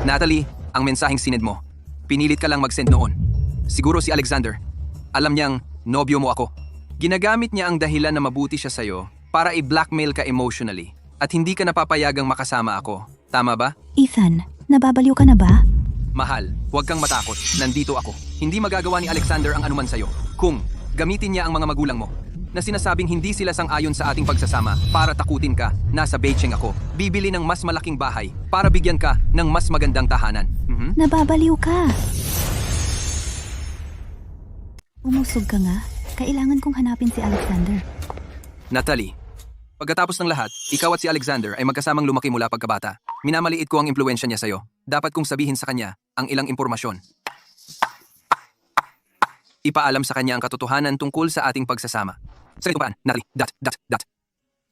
Natalie, ang mensaheng sinend mo. Pinilit ka lang mag-send noon. Siguro si Alexander. Alam niyang nobyo mo ako. Ginagamit niya ang dahilan na mabuti siya sa'yo para i-blackmail ka emotionally at hindi ka napapayagang makasama ako. Tama ba? Ethan, nababaliw ka na ba? Mahal, huwag kang matakot. Nandito ako. Hindi magagawa ni Alexander ang anuman sa'yo. Kung gamitin niya ang mga magulang mo na sinasabing hindi sila sang-ayon sa ating pagsasama para takutin ka, nasa Beijing ako. Bibili ng mas malaking bahay para bigyan ka ng mas magandang tahanan. Nababaliw ka. Umusog ka nga. Kailangan kong hanapin si Alexander. Natalie, pagkatapos ng lahat, ikaw at si Alexander ay magkasamang lumaki mula pagkabata. Minamaliit ko ang impluensya niya sa'yo. Dapat kong sabihin sa kanya ang ilang impormasyon. Ipaalam sa kanya ang katotohanan tungkol sa ating pagsasama. Sa ito paan, Natalie, ...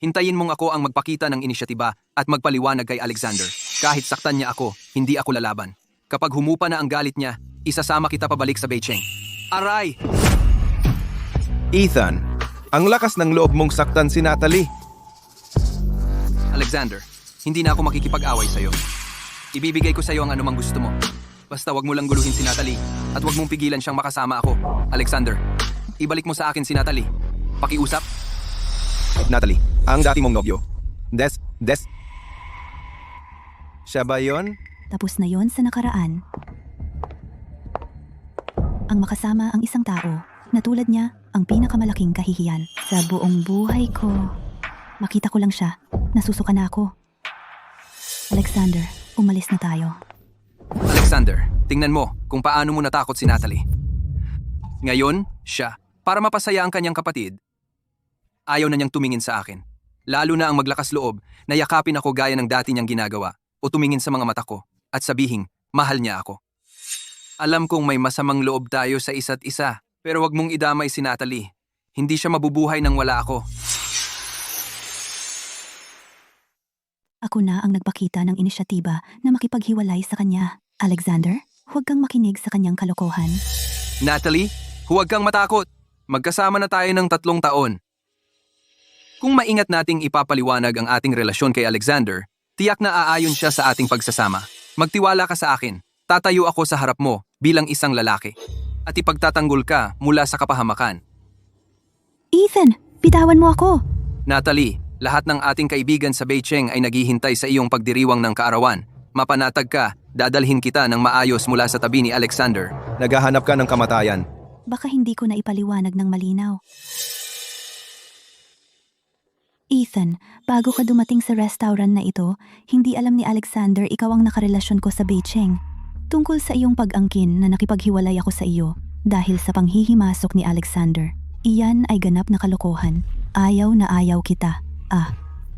Hintayin mong ako ang magpakita ng inisyatiba at magpaliwanag kay Alexander. Kahit saktan niya ako, hindi ako lalaban. Kapag humupa na ang galit niya, isasama kita pabalik sa Beijing. Aray! Ethan, ang lakas ng loob mong saktan si Natalie. Alexander, hindi na ako makikipag-away sa'yo. Ibibigay ko sa'yo ang anumang gusto mo. Basta wag mo lang guluhin si Natalie at wag mong pigilan siyang makasama ako. Alexander, ibalik mo sa akin si Natalie. Pakiusap? Natalie, ang dati mong nobyo. Des. Siya ba yun? Tapos na yon sa nakaraan. Ang makasama ang isang tao na tulad niya ang pinakamalaking kahihiyan sa buong buhay ko. Makita ko lang siya, nasusuka na ako. Alexander, umalis na tayo. Alexander, tingnan mo kung paano mo natakot si Natalie. Ngayon, siya, para mapasaya ang kanyang kapatid, ayaw na niyang tumingin sa akin. Lalo na ang maglakas loob na yakapin ako gaya ng dati niyang ginagawa o tumingin sa mga mata ko at sabihing mahal niya ako. Alam kong may masamang loob tayo sa isa't isa, pero wag mong idamay si Natalie. Hindi siya mabubuhay nang wala ako. Ako na ang nagpakita ng inisyatiba na makipaghiwalay sa kanya. Alexander, huwag kang makinig sa kanyang kalokohan. Natalie, huwag kang matakot. Magkasama na tayo ng 3 taon. Kung maingat nating ipapaliwanag ang ating relasyon kay Alexander, tiyak na aayon siya sa ating pagsasama. Magtiwala ka sa akin. Tatayo ako sa harap mo bilang isang lalaki. At ipagtatanggol ka mula sa kapahamakan. Ethan, bitawan mo ako. Natalie, lahat ng ating kaibigan sa Beijing ay naghihintay sa iyong pagdiriwang ng kaarawan. Mapanatag ka, dadalhin kita ng maayos mula sa tabi ni Alexander. Naghahanap ka ng kamatayan. Baka hindi ko na ipaliwanag ng malinaw. Ethan, bago ka dumating sa restaurant na ito, hindi alam ni Alexander ikaw ang nakarelasyon ko sa Beijing. Tungkol sa iyong pag-angkin na nakipaghiwalay ako sa iyo dahil sa panghihimasok ni Alexander. Iyan ay ganap na kalokohan. Ayaw na ayaw kita.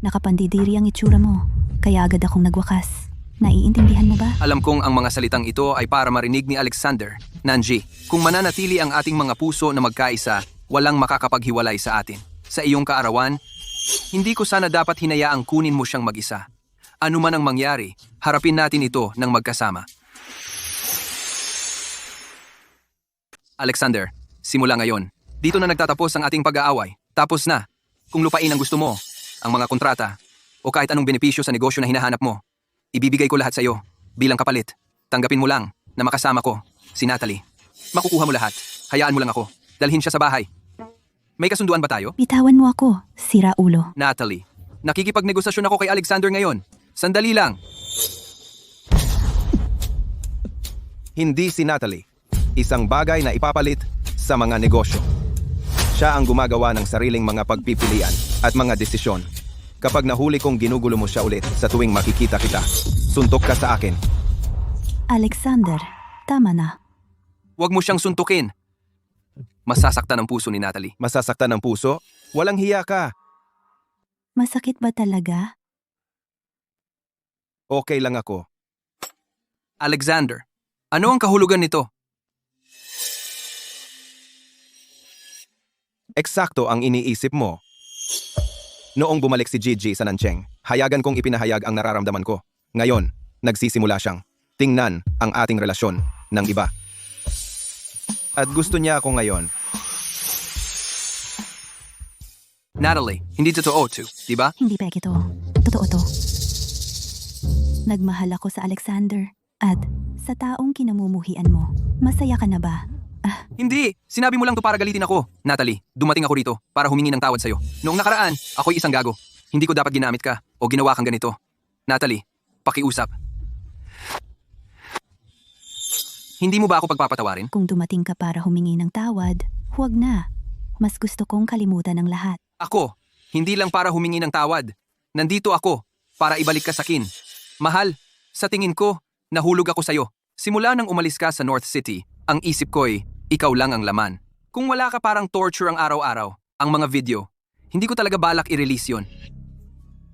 Nakapandidiri ang itsura mo. Kaya agad akong nagwakas. Naiintindihan mo ba? Alam kong ang mga salitang ito ay para marinig ni Alexander. Nanji, kung mananatili ang ating mga puso na magkaisa, walang makakapaghiwalay sa atin. Sa iyong kaarawan, hindi ko sana dapat hinayaang kunin mo siyang mag-isa. Ano man ang mangyari, harapin natin ito ng magkasama. Alexander, simula ngayon. Dito na nagtatapos ang ating pag-aaway. Tapos na. Kung lupain ang gusto mo, ang mga kontrata, o kahit anong benepisyo sa negosyo na hinahanap mo, ibibigay ko lahat sa iyo bilang kapalit. Tanggapin mo lang na makasama ko, si Natalie. Makukuha mo lahat. Hayaan mo lang ako. Dalhin siya sa bahay. May kasunduan ba tayo? Bitawan mo ako, sira ulo. Natalie, nakikipagnegosasyon ako kay Alexander ngayon. Sandali lang. Hindi si Natalie. Isang bagay na ipapalit sa mga negosyo. Siya ang gumagawa ng sariling mga pagpipilian at mga desisyon. Kapag nahuli kong ginugulo mo siya ulit sa tuwing makikita kita, suntok ka sa akin. Alexander, tama na. Huwag mo siyang suntukin. Masasaktan ang puso ni Natalie. Masasaktan ng puso? Walang hiya ka. Masakit ba talaga? Okay lang ako. Alexander, ano ang kahulugan nito? Eksakto ang iniisip mo. Noong bumalik si Gigi sa Nancheng, hayagan kong ipinahayag ang nararamdaman ko. Ngayon, nagsisimula siyang tingnan ang ating relasyon ng iba. At gusto niya ako ngayon. Natalie, hindi totoo to, di ba? Hindi peke to. Totoo to. Nagmahal ako sa Alexander at sa taong kinamumuhian mo. Masaya ka na ba? Hindi! Sinabi mo lang to para galitin ako. Natalie, dumating ako rito para humingi ng tawad sa'yo. Noong nakaraan, ako'y isang gago. Hindi ko dapat ginamit ka o ginawa kang ganito. Natalie, pakiusap. Hindi mo ba ako pagpapatawarin? Kung dumating ka para humingi ng tawad, huwag na. Mas gusto kong kalimutan ang lahat. Ako, hindi lang para humingi ng tawad. Nandito ako para ibalik ka sa akin. Mahal, sa tingin ko, nahulog ako sa'yo. Simula nang umalis ka sa North City, ang isip ko'y ikaw lang ang laman. Kung wala ka parang torture ang araw-araw, ang mga video, hindi ko talaga balak i-release yon.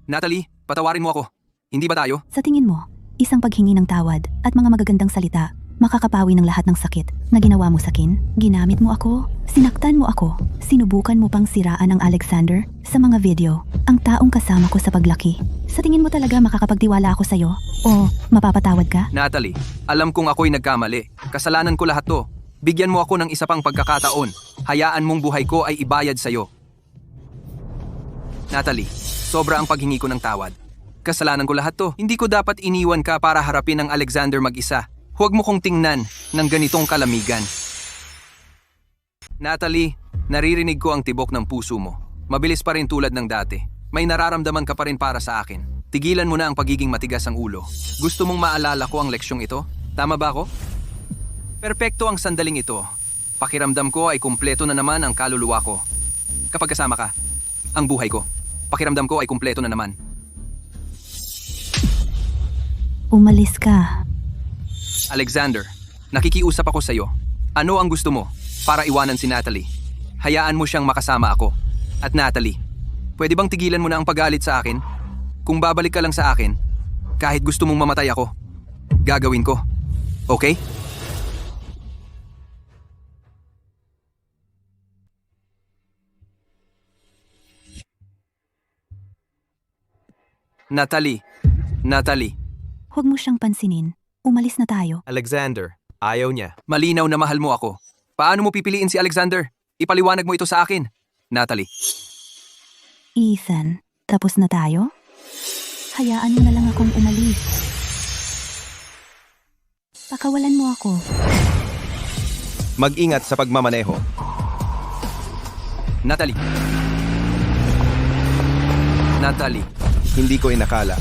Natalie, patawarin mo ako. Hindi ba tayo? Sa tingin mo, isang paghingi ng tawad at mga magagandang salita, makakapawi ng lahat ng sakit na ginawa mo sa akin? Ginamit mo ako, sinaktan mo ako, sinubukan mo pang siraan ang Alexander sa mga video, ang taong kasama ko sa paglaki. Sa tingin mo talaga makakapagtiwala ako sa'yo? O mapapatawad ka? Natalie, alam kong ako'y nagkamali. Kasalanan ko lahat to. Bigyan mo ako ng isa pang pagkakataon. Hayaan mong buhay ko ay ibayad sa'yo. Natalie, sobra ang paghingi ko ng tawad. Kasalanan ko lahat to. Hindi ko dapat iniwan ka para harapin ang Alexander mag-isa. Huwag mo kong tingnan ng ganitong kalamigan. Natalie, naririnig ko ang tibok ng puso mo. Mabilis pa rin tulad ng dati. May nararamdaman ka pa rin para sa akin. Tigilan mo na ang pagiging matigas ang ulo. Gusto mong maalala ko ang leksyong ito? Tama ba ako? Perpekto ang sandaling ito. Pakiramdam ko ay kumpleto na naman ang kaluluwa ko. Kapag kasama ka, ang buhay ko, pakiramdam ko ay kumpleto na naman. Umalis ka. Alexander, nakikiusap ako sa'yo. Ano ang gusto mo para iwanan si Natalie? Hayaan mo siyang makasama ako. At Natalie, pwede bang tigilan mo na ang paggalit sa akin? Kung babalik ka lang sa akin, kahit gusto mong mamatay ako, gagawin ko. Okay? Natalie, Huwag mo siyang pansinin. Umalis na tayo. Alexander, ayaw niya. malinaw na mahal mo ako. Paano mo pipiliin si Alexander? Ipaliwanag mo ito sa akin. Natalie, Ethan, tapos na tayo? Hayaan mo na lang akong umalis. Pakawalan mo ako. Mag-ingat sa pagmamaneho. Natalie, Hindi ko inakala.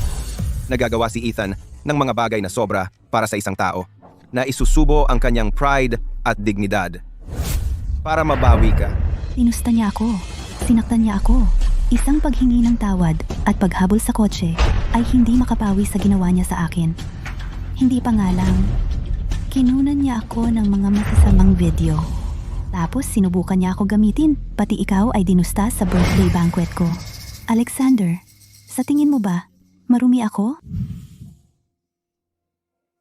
Nagagawa si Ethan ng mga bagay na sobra para sa isang tao na isusubo ang kanyang pride at dignidad. Para mabawi ka. Inusta niya ako. Sinaktan niya ako. Isang paghingi ng tawad at paghabol sa kotse ay hindi makapawi sa ginawa niya sa akin. Hindi pa nga lang. Kinunan niya ako ng mga masasamang video. Tapos sinubukan niya ako gamitin, pati ikaw ay dinusta sa birthday banquet ko. Alexander, sa tingin mo ba, marumi ako?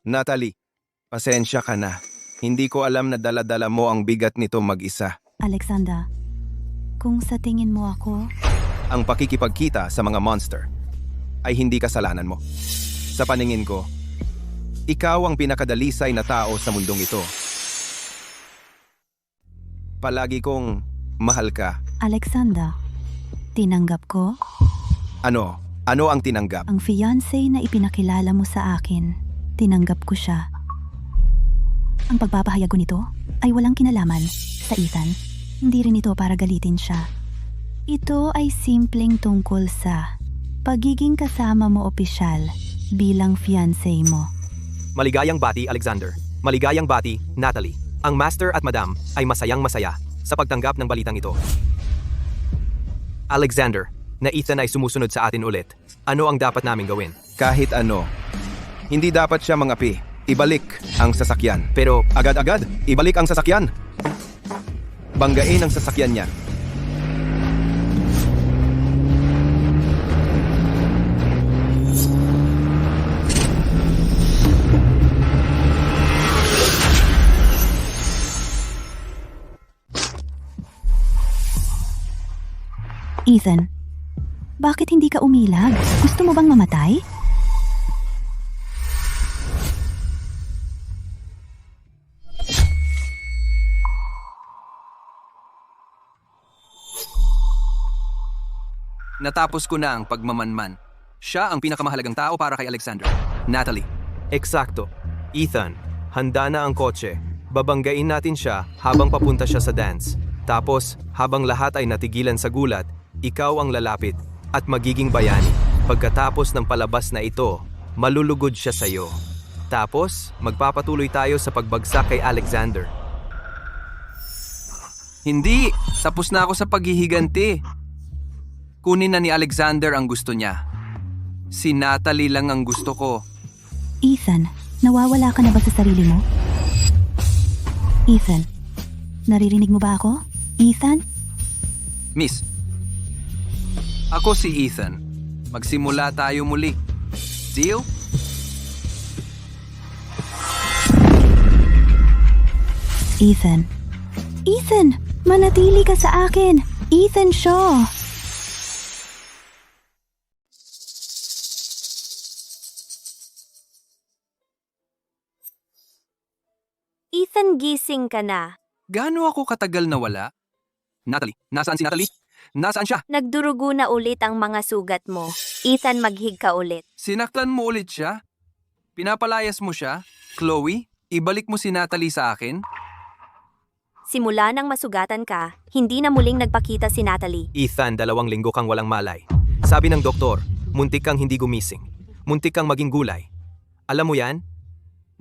Natalie, pasensya ka na. Hindi ko alam na dala-dala mo ang bigat nito mag-isa. Alexander, kung sa tingin mo ako, Ang pakikipagkita sa mga monster ay hindi kasalanan mo. Sa paningin ko, ikaw ang pinakadalisay na tao sa mundong ito. Palagi kong mahal ka. Alexander, tinanggap ko Ano? Ano ang tinanggap? ang fiancé na ipinakilala mo sa akin. Tinanggap ko siya. Ang pagpapahayag ko nito ay walang kinalaman sa Ethan. Hindi rin ito para galitin siya. Ito ay simpleng tungkol sa pagiging kasama mo opisyal bilang fiancé mo. Maligayang bati, Alexander. Maligayang bati, Natalie. Ang master at madam ay masayang-masaya. sa pagtanggap ng balitang ito. Alexander, na Ethan ay sumusunod sa atin ulit. Ano ang dapat naming gawin? Kahit ano. Hindi dapat siya mangapi. Ibalik ang sasakyan. Pero agad-agad, ibalik ang sasakyan. Banggain ang sasakyan niya. Ethan, bakit hindi ka umilag? Gusto mo bang mamatay? Natapos ko na ang pagmamanman. Siya ang pinakamahalagang tao para kay Alexander. Natalie. Eksakto. Ethan, handa na ang kotse. Babanggain natin siya habang papunta siya sa dance. Tapos, habang lahat ay natigilan sa gulat, ikaw ang lalapit at magiging bayani. Pagkatapos ng palabas na ito, malulugod siya sa iyo. Tapos, magpapatuloy tayo sa pagbagsak kay Alexander. Hindi! Tapos na ako sa paghihiganti. Kunin na ni Alexander ang gusto niya. Si Natalie lang ang gusto ko. Ethan, nawawala ka na ba sa sarili mo? Ethan, naririnig mo ba ako? Ethan? Miss, ako si Ethan. Magsimula tayo muli. Deal? Ethan. Ethan, manatili ka sa akin. Ethan Shaw. Ethan, gising ka na. Gaano ako katagal na wala? Natalie, nasaan si Natalie? Nasaan siya? Nagdurugo na ulit ang mga sugat mo. Ethan, maghig ka ulit. Sinaktan mo ulit siya? Pinapalayas mo siya? Chloe, ibalik mo si Natalie sa akin? Simula nang masugatan ka, hindi na muling nagpakita si Natalie. Ethan, 2 linggo kang walang malay. Sabi ng doktor, muntik kang hindi gumising. Muntik kang maging gulay. Alam mo yan?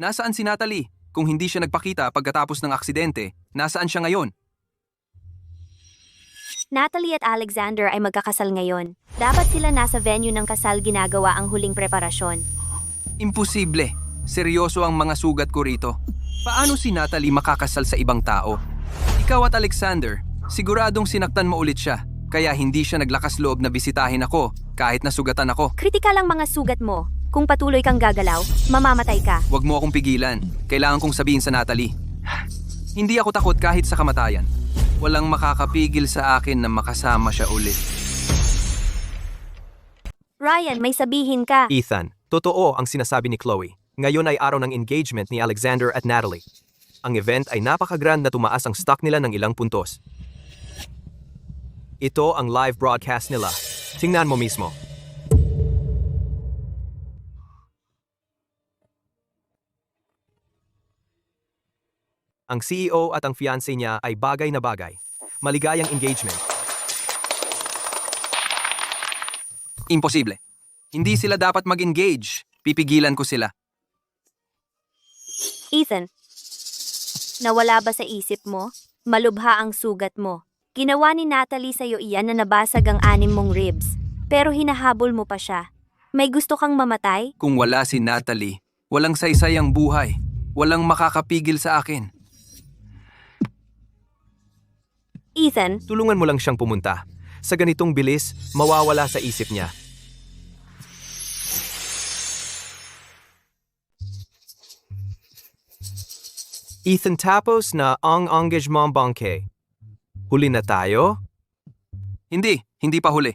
Nasaan si Natalie? Kung hindi siya nagpakita pagkatapos ng aksidente, nasaan siya ngayon? Natalie at Alexander ay magkakasal ngayon. Dapat sila nasa venue ng kasal ginagawa ang huling preparasyon. Imposible. Seryoso ang mga sugat ko rito. Paano si Natalie makakasal sa ibang tao? Ikaw at Alexander, siguradong sinaktan mo ulit siya. Kaya hindi siya naglakas loob na bisitahin ako kahit nasugatan ako. Kritikal ang mga sugat mo. Kung patuloy kang gagalaw, mamamatay ka. Huwag mo akong pigilan. Kailangan kong sabihin sa Natalie. Hindi ako takot kahit sa kamatayan. Walang makakapigil sa akin na makasama siya ulit. Ryan, may sabihin ka. Ethan, totoo ang sinasabi ni Chloe. Ngayon ay araw ng engagement ni Alexander at Natalie. Ang event ay napaka-grand na tumaas ang stock nila ng ilang puntos. Ito ang live broadcast nila. Tingnan mo mismo. Ang CEO at ang fiancé niya ay bagay na bagay. Maligayang engagement. Imposible. Hindi sila dapat mag-engage. Pipigilan ko sila. Ethan, nawala ba sa isip mo? Malubha ang sugat mo. Ginawa ni Natalie sa'yo iyan na nabasag ang 6 mong ribs. Pero hinahabol mo pa siya. May gusto kang mamatay? Kung wala si Natalie, walang saysay ang buhay. Walang makakapigil sa akin. Ethan, Tulungan mo lang siyang pumunta. Sa ganitong bilis, mawawala sa isip niya. Ethan, tapos na ang engagement banquet. Huli na tayo? Hindi pa huli.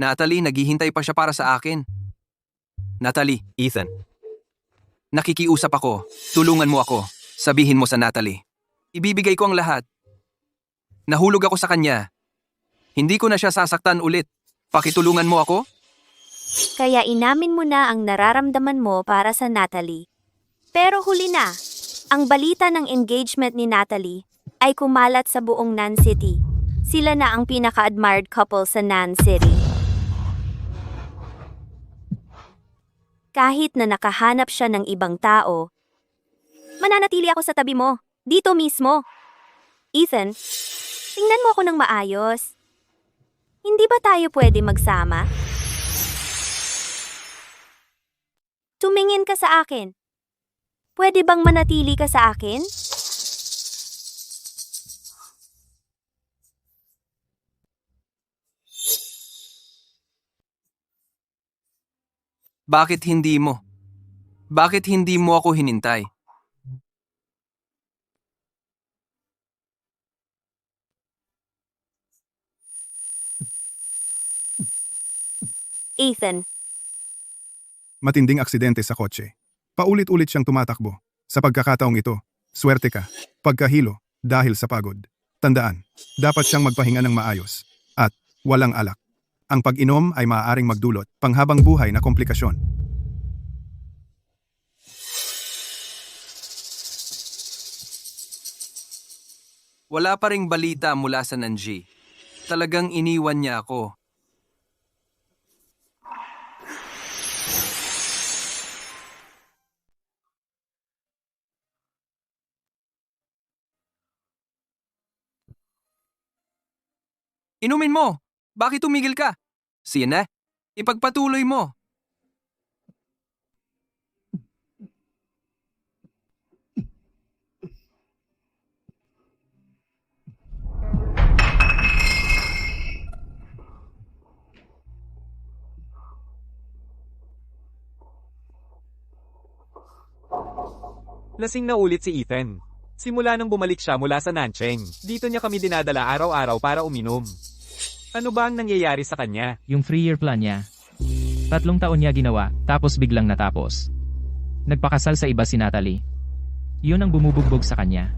Natalie, naghihintay pa siya para sa akin. Natalie, Ethan, nakikiusap ako. Tulungan mo ako. Sabihin mo sa Natalie. Ibibigay ko ang lahat. Nahulog ako sa kanya. Hindi ko na siya sasaktan ulit. Pakitulungan mo ako? kaya inamin mo na ang nararamdaman mo para sa Natalie. Pero huli na, ang balita ng engagement ni Natalie ay kumalat sa buong Nan City. Sila na ang pinaka-admired couple sa Nan City. Kahit na nakahanap siya ng ibang tao, mananatili ako sa tabi mo, dito mismo. Ethan, tingnan mo ako ng maayos. Hindi ba tayo pwede magsama? Tumingin ka sa akin. Pwede bang manatili ka sa akin? Bakit hindi mo? Bakit hindi mo ako hinintay? Ethan, Matinding aksidente sa kotse. Paulit-ulit siyang tumatakbo. Sa pagkakataong ito, swerte ka. Pagkahilo, dahil sa pagod. Tandaan, dapat siyang magpahinga ng maayos. At, walang alak. Ang pag-inom ay maaaring magdulot panghabang buhay na komplikasyon. Wala pa ring balita mula sa Nanji. Talagang iniwan niya ako. Inumin mo! Bakit tumigil ka? Sige na, ipagpatuloy mo. Lasing na ulit si Ethan. Simula nang bumalik siya mula sa Nancheng, dito niya kami dinadala araw-araw para uminom. Ano ba ang nangyayari sa kanya? Yung 3-year plan niya. 3 taon niya ginawa, tapos biglang natapos. Nagpakasal sa iba si Natalie. Yun ang bumubugbog sa kanya.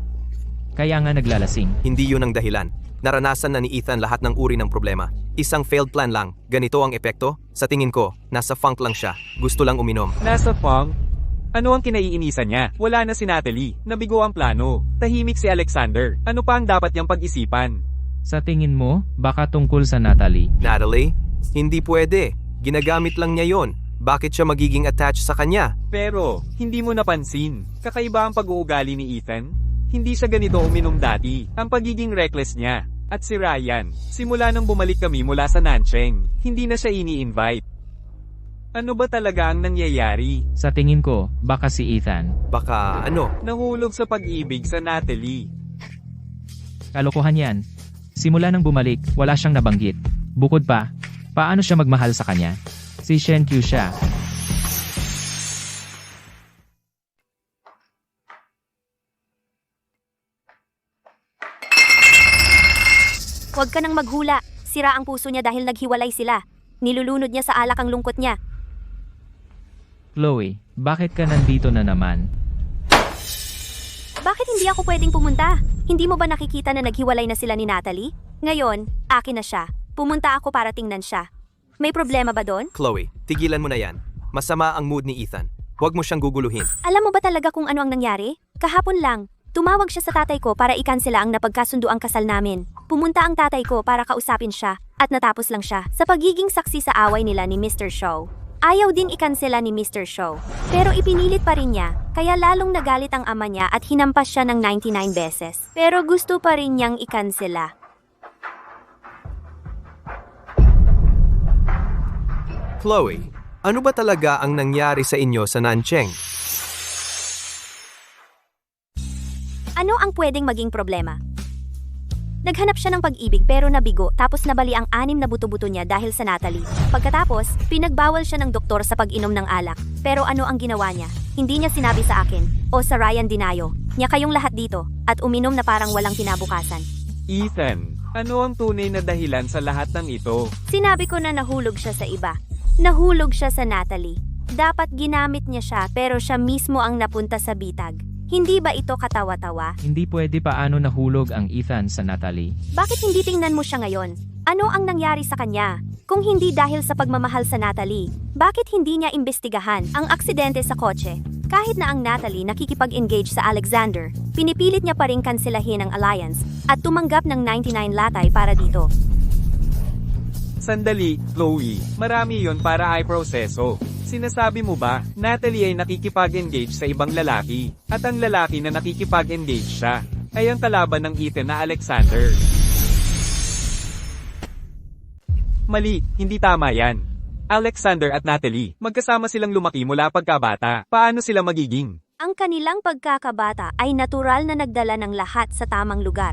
Kaya nga naglalasing. Hindi yun ang dahilan. Naranasan na ni Ethan lahat ng uri ng problema. Isang failed plan lang. Ganito ang epekto? Sa tingin ko, nasa funk lang siya. Gusto lang uminom. Nasa funk? Ano ang kinaiinisan niya? Wala na si Natalie. Nabigo ang plano. Tahimik si Alexander. Ano pa ang dapat niyang pag-isipan? Sa tingin mo, baka tungkol sa Natalie. Natalie? Hindi pwede. Ginagamit lang niya yon. Bakit siya magiging attached sa kanya? Pero, hindi mo napansin. Kakaiba ang pag-uugali ni Ethan? Hindi siya ganito uminom dati. Ang pagiging reckless niya. At si Ryan, simula nang bumalik kami mula sa Nancheng, hindi na siya ini-invite. Ano ba talaga ang nangyayari? Sa tingin ko, baka si Ethan. Baka ano? Nahulog sa pag-ibig sa Natalie. Kalokohan yan. Simula nang bumalik, wala siyang nabanggit. Bukod pa, paano siya magmahal sa kanya? Si Shen Q siya. huwag ka nang maghula. Sira ang puso niya dahil naghiwalay sila. Nilulunod niya sa alak ang lungkot niya. Chloe, bakit ka nandito na naman? Bakit hindi ako pwedeng pumunta? Hindi mo ba nakikita na naghiwalay na sila ni Natalie? Ngayon, akin na siya. Pumunta ako para tingnan siya. May problema ba doon? Chloe, tigilan mo na yan. Masama ang mood ni Ethan. Huwag mo siyang guguluhin. Alam mo ba talaga kung ano ang nangyari? Kahapon lang, tumawag siya sa tatay ko para ikansela ang napagkasundo ang kasal namin. Pumunta ang tatay ko para kausapin siya at natapos lang siya sa pagiging saksi sa away nila ni Mr. Shaw. Ayaw din ikansela ni Mr. Shaw, pero ipinilit pa rin niya, kaya lalong nagalit ang ama niya at hinampas siya ng 99 beses. Pero gusto pa rin niyang ikansela. Chloe, ano ba talaga ang nangyari sa inyo sa Nancheng? Ano ang pwedeng maging problema? Naghanap siya ng pag-ibig pero nabigo tapos nabali ang 6 na buto-buto niya dahil sa Natalie. Pagkatapos, pinagbawal siya ng doktor sa pag-inom ng alak. Pero ano ang ginawa niya? Hindi niya sinabi sa akin o sa Ryan Dinayo niya kayong lahat dito at uminom na parang walang kinabukasan. Ethan, ano ang tunay na dahilan sa lahat ng ito? Sinabi ko na nahulog siya sa iba. Nahulog siya sa Natalie. Dapat ginamit niya siya pero siya mismo ang napunta sa bitag. Hindi ba ito katawa-tawa? Hindi pwede paano nahulog ang Ethan sa Natalie. Bakit hindi tingnan mo siya ngayon? Ano ang nangyari sa kanya? Kung hindi dahil sa pagmamahal sa Natalie, bakit hindi niya imbestigahan ang aksidente sa kotse? Kahit na ang Natalie nakikipag-engage sa Alexander, pinipilit niya pa rin kanselahin ang alliance at tumanggap ng 99 latay para dito. Sandali, Chloe. Marami yon para ay proseso. Sinasabi mo ba, Natalie ay nakikipag-engage sa ibang lalaki, at ang lalaki na nakikipag-engage siya? ay ang kalaban ng Ethan na Alexander. Mali, hindi tama yan. Alexander at Natalie, magkasama silang lumaki mula pagkabata. Paano sila magiging? Ang kanilang pagkakabata ay natural na nagdala ng lahat sa tamang lugar.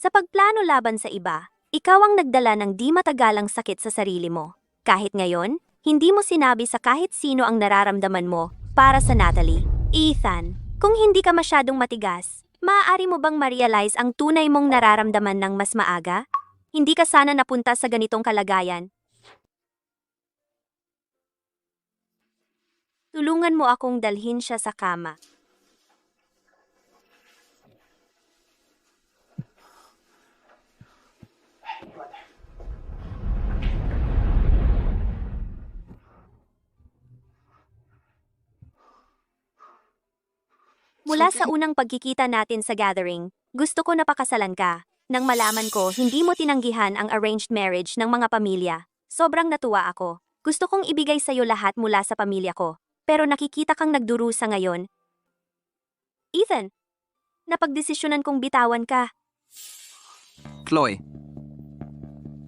Sa pagplano laban sa iba, ikaw ang nagdala ng di matagalang sakit sa sarili mo. Kahit ngayon, hindi mo sinabi sa kahit sino ang nararamdaman mo para sa Natalie. Ethan, kung hindi ka masyadong matigas, maaari mo bang ma-realize ang tunay mong nararamdaman ng mas maaga? Hindi ka sana napunta sa ganitong kalagayan. Tulungan mo akong dalhin siya sa kama. Mula sa unang pagkikita natin sa gathering, gusto ko napakasalan ka. Nang malaman ko, hindi mo tinanggihan ang arranged marriage ng mga pamilya. Sobrang natuwa ako. Gusto kong ibigay sa'yo lahat mula sa pamilya ko. Pero nakikita kang nagdurusa ngayon. Ethan, napagdesisyonan kong bitawan ka. Chloe,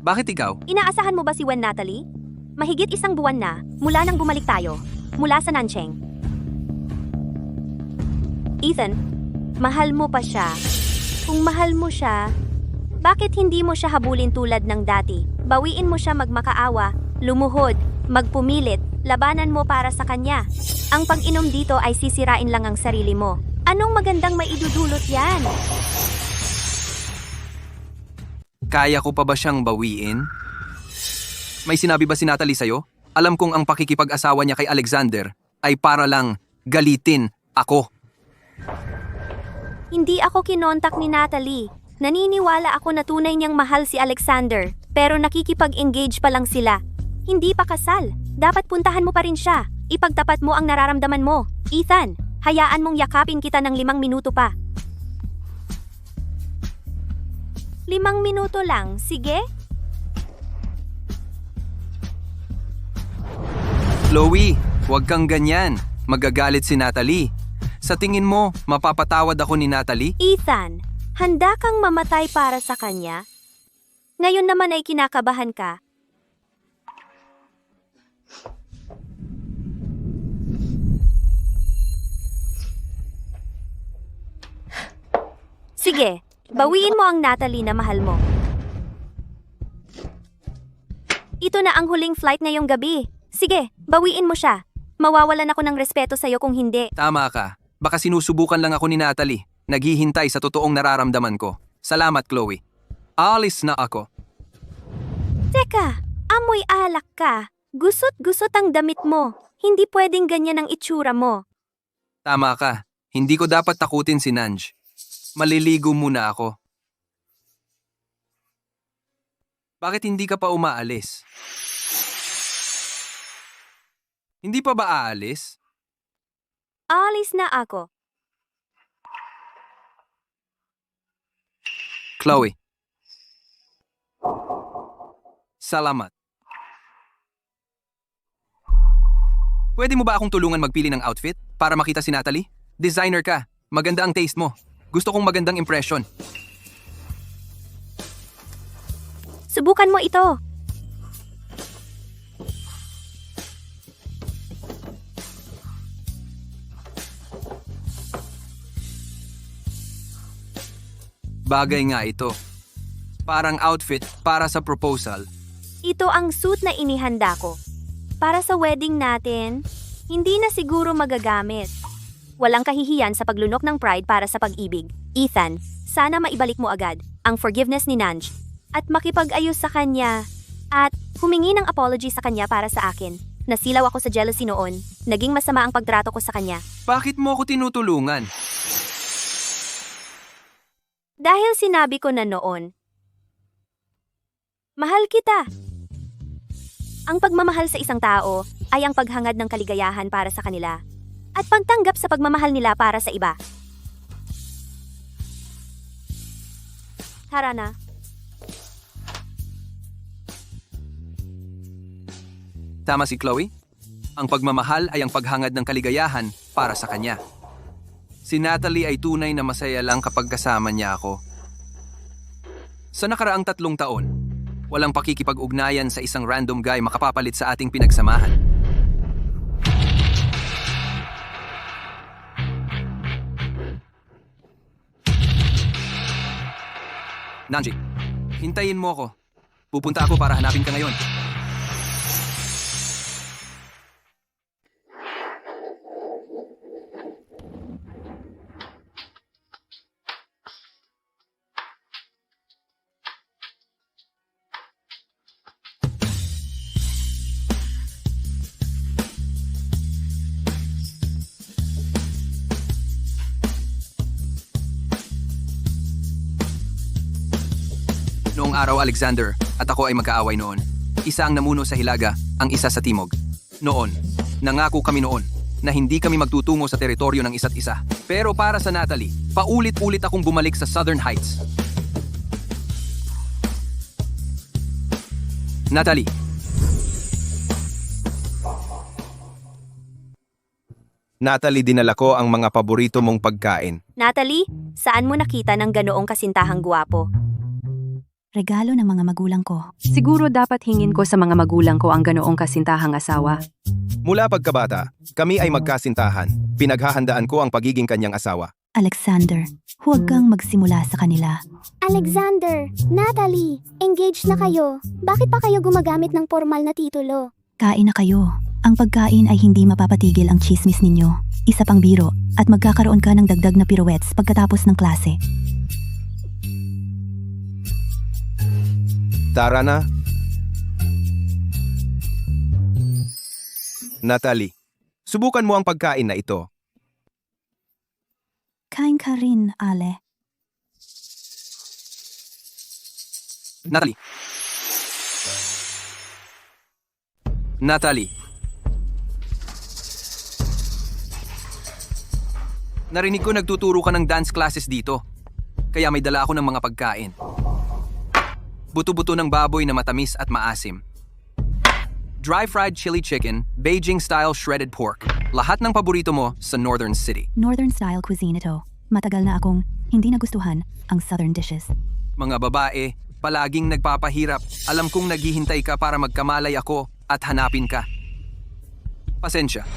bakit ikaw? Inaasahan mo ba si Wen Natalie? Mahigit 1 buwan na, mula nang bumalik tayo, mula sa Nancheng. Ethan, mahal mo pa siya. Kung mahal mo siya, bakit hindi mo siya habulin tulad ng dati? Bawiin mo siya magmakaawa, lumuhod, magpumilit, labanan mo para sa kanya. Ang pag-inom dito ay sisirain lang ang sarili mo. Anong magandang maidudulot yan? Kaya ko pa ba siyang bawiin? May sinabi ba si Natalie sa'yo? Alam kong ang pakikipag-asawa niya kay Alexander ay para lang galitin ako. Hindi ako kinontak ni Natalie. Naniniwala ako na tunay niyang mahal si Alexander, pero nakikipag-engage pa lang sila. Hindi pa kasal. Dapat puntahan mo pa rin siya. Ipagtapat mo ang nararamdaman mo. Ethan, hayaan mong yakapin kita ng 5 minuto pa. 5 minuto lang, sige? Chloe, huwag kang ganyan. Magagalit si Natalie. Sa tingin mo, mapapatawad ako ni Natalie? Ethan, handa kang mamatay para sa kanya? Ngayon naman ay kinakabahan ka. Sige, bawiin mo ang Natalie na mahal mo. Ito na ang huling flight ngayong gabi. Sige, bawiin mo siya. Mawawalan ako ng respeto sa'yo kung hindi. Tama ka. Baka sinusubukan lang ako ni Natalie. Naghihintay sa totoong nararamdaman ko. Salamat, Chloe. Alis na ako. Teka, amoy alak ka. Gusot-gusot ang damit mo. Hindi pwedeng ganyan ang itsura mo. Tama ka. Hindi ko dapat takutin si Nanj. Maliligo muna ako. Bakit hindi ka pa umaalis? Hindi pa ba aalis? Alis na ako. Chloe. Salamat. Pwede mo ba akong tulungan magpili ng outfit para makita si Natalie? Designer ka. Maganda ang taste mo. Gusto kong magandang impression. Subukan mo ito. Bagay nga ito. Parang outfit para sa proposal. Ito ang suit na inihanda ko. Para sa wedding natin, hindi na siguro magagamit. Walang kahihiyan sa paglunok ng pride para sa pag-ibig. Ethan, sana maibalik mo agad ang forgiveness ni Nanj at makipag-ayos sa kanya at humingi ng apology sa kanya para sa akin. Nasilaw ako sa jealousy noon. Naging masama ang pagtrato ko sa kanya. Bakit mo ako tinutulungan? Dahil sinabi ko na noon, mahal kita. Ang pagmamahal sa isang tao ay ang paghangad ng kaligayahan para sa kanila at pagtanggap sa pagmamahal nila para sa iba. Tara na. Tama si Chloe? Ang pagmamahal ay ang paghangad ng kaligayahan para sa kanya. Si Natalie ay tunay na masaya lang kapag kasama niya ako. Sa nakaraang 3 taon, walang pakikipag-ugnayan sa isang random guy makapapalit sa ating pinagsamahan. Nanji, hintayin mo ako. Pupunta ako para hanapin ka ngayon. Noong araw, Alexander, at ako ay magkaaway noon. Isa ang namuno sa Hilaga, ang isa sa Timog. Noon, nangako kami noon na hindi kami magtutungo sa teritoryo ng isa't isa. Pero para sa Natalie, paulit-ulit akong bumalik sa Southern Heights. Natalie, Natalie, dinala ko ang mga paborito mong pagkain. Natalie, saan mo nakita ng ganoong kasintahang guwapo? Regalo ng mga magulang ko. Siguro dapat hingin ko sa mga magulang ko ang ganoong kasintahang asawa. Mula pagkabata, kami ay magkasintahan. Pinaghahandaan ko ang pagiging kanyang asawa. Alexander, huwag kang magsimula sa kanila. Alexander, Natalie, engaged na kayo. Bakit pa kayo gumagamit ng formal na titulo? Kain na kayo. Ang pagkain ay hindi mapapatigil ang chismis ninyo. Isa pang biro, at magkakaroon ka ng dagdag na pirouettes pagkatapos ng klase. Tara na. Natalie, subukan mo ang pagkain na ito. Kain ka rin, Ale. Natalie. Natalie. Narinig ko nagtuturo ka ng dance classes dito. Kaya may dala ako ng mga pagkain. Buto-buto ng baboy na matamis at maasim. Dry-fried chili chicken, Beijing-style shredded pork. Lahat ng paborito mo sa Northern City. Northern-style cuisine ito. Matagal na akong hindi nagustuhan ang Southern dishes. Mga babae, palaging nagpapahirap. Alam kong naghihintay ka para magkamalay ako at hanapin ka. Pasensya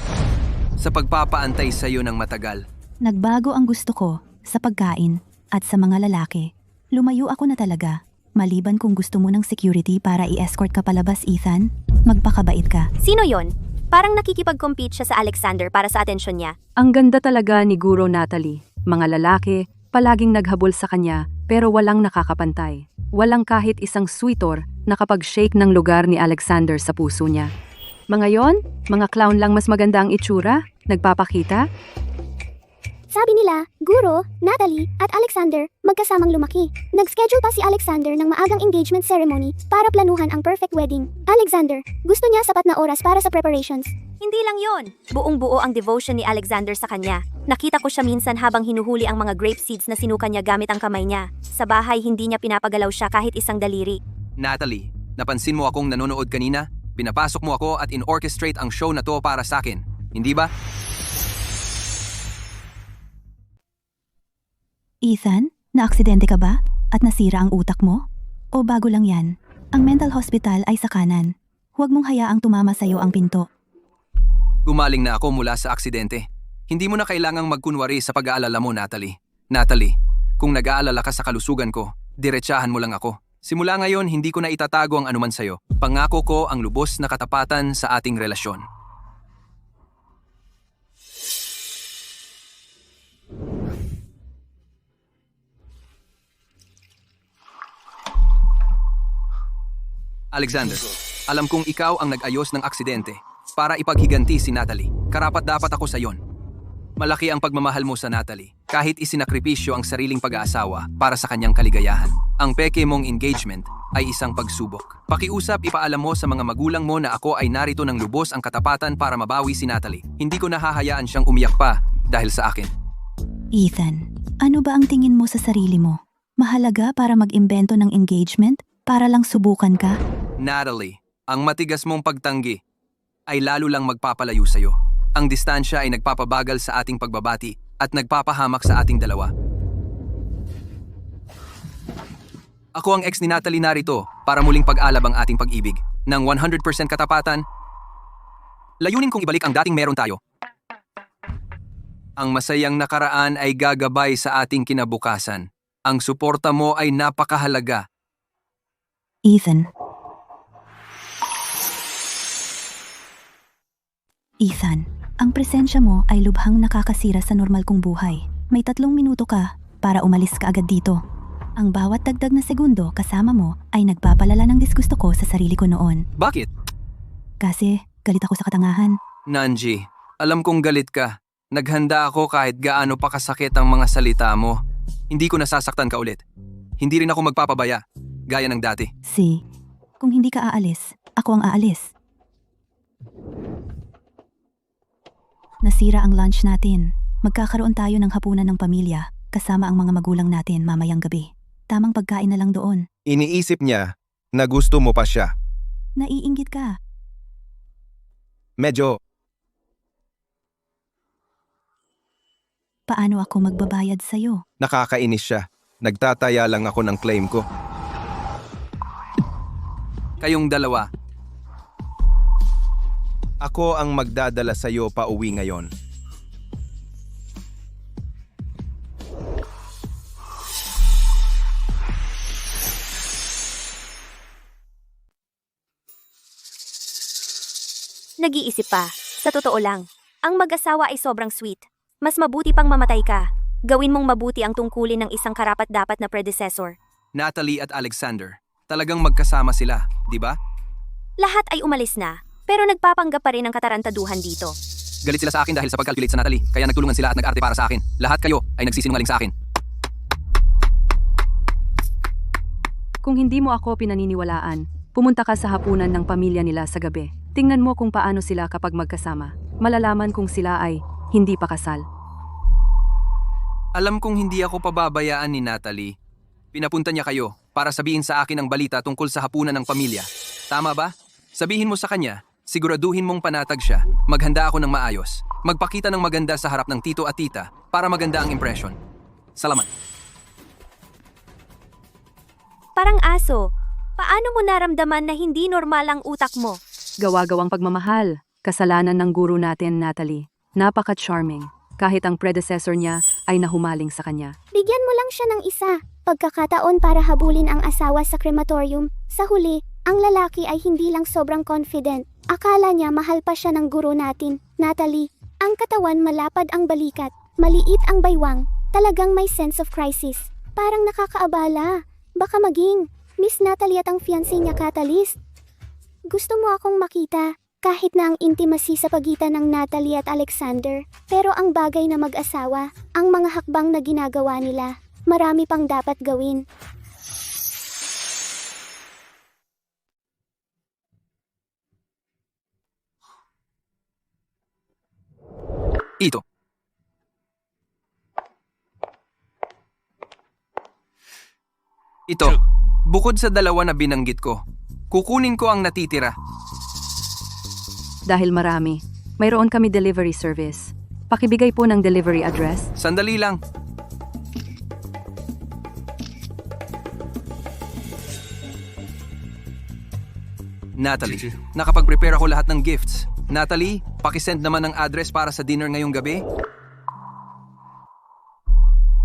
sa pagpapaantay sa iyo ng matagal. Nagbago ang gusto ko sa pagkain at sa mga lalaki. Lumayo ako na talaga. Maliban kung gusto mo ng security para i-escort ka palabas, Ethan, magpakabait ka. Sino yon? Parang nakikipag-compete siya sa Alexander para sa atensyon niya. Ang ganda talaga ni Guro Natalie. Mga lalaki, palaging naghabol sa kanya, pero walang nakakapantay. Walang kahit isang sweetor na kapag-shake ng lugar ni Alexander sa puso niya. Mga yon, mga clown lang mas maganda ang itsura, nagpapakita. Sabi nila, Guro, Natalie, at Alexander magkasamang lumaki. Nag-schedule pa si Alexander ng maagang engagement ceremony para planuhan ang perfect wedding. Alexander, gusto niya sapat na oras para sa preparations. Hindi lang yon. Buong-buo ang devotion ni Alexander sa kanya. Nakita ko siya minsan habang hinuhuli ang mga grape seeds na sinuka niya gamit ang kamay niya. Sa bahay, hindi niya pinapagalaw siya kahit isang daliri. Natalie, napansin mo akong nanonood kanina? Pinapasok mo ako at in-orchestrate ang show na to para sa akin. Hindi ba? Ethan, naaksidente ka ba? At nasira ang utak mo? O bago lang yan? Ang mental hospital ay sa kanan. Huwag mong hayaang tumama sa'yo ang pinto. Gumaling na ako mula sa aksidente. Hindi mo na kailangang magkunwari sa pag-aalala mo, Natalie. Natalie, kung nag-aalala ka sa kalusugan ko, diretsahan mo lang ako. Simula ngayon, hindi ko na itatago ang anuman sa'yo. Pangako ko ang lubos na katapatan sa ating relasyon. Alexander, alam kong ikaw ang nag-ayos ng aksidente para ipaghiganti si Natalie. Karapat-dapat ako sa iyon. Malaki ang pagmamahal mo sa Natalie, kahit isinakripisyo ang sariling pag-aasawa para sa kanyang kaligayahan. Ang peke mong engagement ay isang pagsubok. Pakiusap, ipaalam mo sa mga magulang mo na ako ay narito ng lubos ang katapatan para mabawi si Natalie. Hindi ko nahahayaan siyang umiyak pa dahil sa akin. Ethan, ano ba ang tingin mo sa sarili mo? Mahalaga para mag-imbento ng engagement? Para lang subukan ka? Natalie, ang matigas mong pagtanggi. ay lalo lang magpapalayo sa'yo. Ang distansya ay nagpapabagal sa ating pagbabati at nagpapahamak sa ating dalawa. Ako ang ex ni Natalie narito para muling pag-alab ang ating pag-ibig. Ng 100% katapatan, layunin kong ibalik ang dating meron tayo. Ang masayang nakaraan ay gagabay sa ating kinabukasan. Ang suporta mo ay napakahalaga. Ethan. Ethan, ang presensya mo ay lubhang nakakasira sa normal kong buhay. May 3 minuto ka para umalis ka agad dito. Ang bawat dagdag na segundo kasama mo ay nagpapalala ng disgusto ko sa sarili ko noon. Bakit? Kasi galit ako sa katangahan. Nanji, alam kong galit ka. Naghanda ako kahit gaano pa kasakit ang mga salita mo. Hindi ko nasasaktan ka ulit. Hindi rin ako magpapabaya, gaya ng dati. Kung hindi ka aalis, ako ang aalis. Nasira ang lunch natin. Magkakaroon tayo ng hapunan ng pamilya, kasama ang mga magulang natin mamayang gabi. Tamang pagkain na lang doon. Iniisip niya na gusto mo pa siya. Naiinggit ka. Medyo, Paano ako magbabayad sa'yo? nakakainis siya. Nagtataya lang ako ng claim ko. Kayong dalawa, Ako ang magdadala sa'yo pa uwi ngayon. Nag-iisip pa. Sa totoo lang, ang mag-asawa ay sobrang sweet. Mas mabuti pang mamatay ka. Gawin mong mabuti ang tungkulin ng isang karapat-dapat na predecessor. Natalie at Alexander, talagang magkasama sila, di ba? Lahat ay umalis na, pero nagpapanggap pa rin ang katarantaduhan dito. Galit sila sa akin dahil sa pag-calculate sa Natalie, kaya nagtulungan sila at nag-arte para sa akin. Lahat kayo ay nagsisinungaling sa akin. Kung hindi mo ako pinaniniwalaan, pumunta ka sa hapunan ng pamilya nila sa gabi. Tingnan mo kung paano sila kapag magkasama. Malalaman kung sila ay hindi pa kasal. Alam kong hindi ako pababayaan ni Natalie. Pinapunta niya kayo para sabihin sa akin ang balita tungkol sa hapunan ng pamilya. Tama ba? Sabihin mo sa kanya, siguraduhin mong panatag siya. Maghanda ako ng maayos. Magpakita ng maganda sa harap ng tito at tita para maganda ang impression. Salamat. Parang aso, paano mo naramdaman na hindi normal ang utak mo? Gawa-gawang pagmamahal. Kasalanan ng guro natin, Natalie. Napaka-charming. Kahit ang predecessor niya ay nahumaling sa kanya. Bigyan mo lang siya ng isa. Pagkakataon para habulin ang asawa sa crematorium. Sa huli, ang lalaki ay hindi lang sobrang confident. Akala niya mahal pa siya ng guro natin. Natalie, ang katawan malapad ang balikat. Maliit ang baywang. Talagang may sense of crisis. Parang nakakaabala. Baka maging Miss Natalie at ang fiancé niya Catalyst. Gusto mo akong makita. Kahit na ang intimacy sa pagitan ng Natalie at Alexander, pero ang bagay na mag-asawa, ang mga hakbang na ginagawa nila, marami pang dapat gawin. Ito. Ito, bukod sa dalawa na binanggit ko, kukunin ko ang natitira. Dahil marami, mayroon kami delivery service. Pakibigay po ng delivery address. Sandali lang. Natalie, nakapag-prepare ako lahat ng gifts. Natalie, pakisend naman ng address para sa dinner ngayong gabi.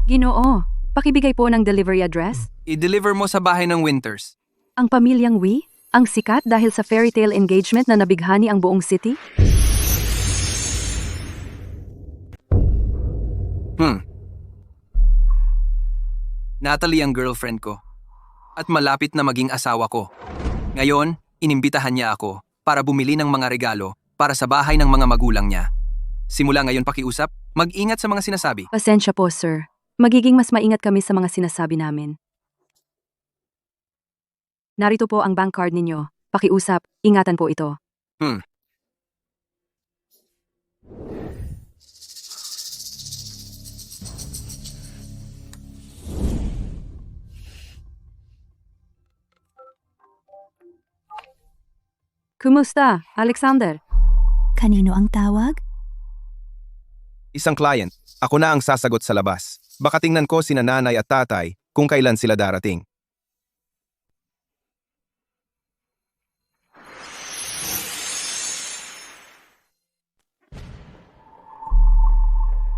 Ginoo, pakibigay po ng delivery address. I-deliver mo sa bahay ng Winters. Ang pamilyang Wee, ang sikat dahil sa fairy tale engagement na nabighani ang buong city? Natalie ang girlfriend ko. At malapit na maging asawa ko. Ngayon, inimbitahan niya ako para bumili ng mga regalo para sa bahay ng mga magulang niya. Simula ngayon pakiusap, mag-ingat sa mga sinasabi. Pasensya po, sir. Magiging mas maingat kami sa mga sinasabi namin. Narito po ang bank card ninyo. Pakiusap, ingatan po ito. Kumusta, Alexander? Kanino ang tawag? Isang client. Ako na ang sasagot sa labas. Baka tingnan ko sina nanay at tatay kung kailan sila darating.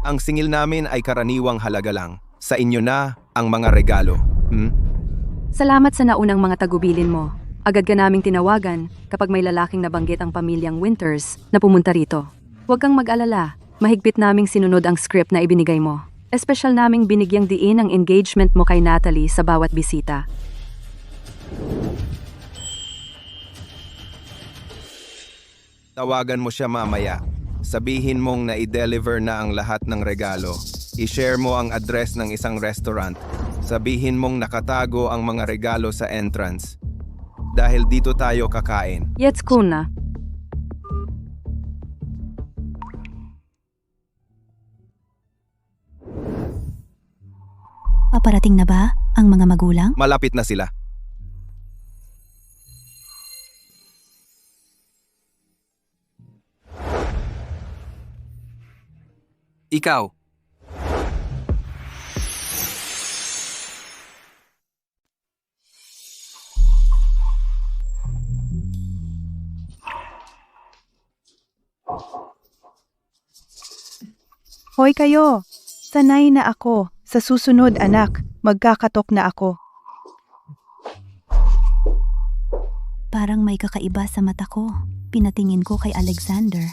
Ang singil namin ay karaniwang halaga lang. Sa inyo na ang mga regalo. Salamat sa naunang mga tagubilin mo. Agad ka naming tinawagan kapag may lalaking nabanggit ang pamilyang Winters na pumunta rito. Huwag kang mag-alala, mahigpit naming sinunod ang script na ibinigay mo. Espesyal naming binigyang diin ang engagement mo kay Natalie sa bawat bisita. Tawagan mo siya mamaya. Sabihin mong na i-deliver na ang lahat ng regalo. I-share mo ang address ng isang restaurant. Sabihin mong nakatago ang mga regalo sa entrance. Dahil dito tayo kakain. Yets kuna. Paparating na ba ang mga magulang? Malapit na sila. Ikaw, Hoy kayo! Sanay na ako. Sa susunod anak, magkakatok na ako. Parang may kakaiba sa mata ko. Pinatingin ko kay Alexander.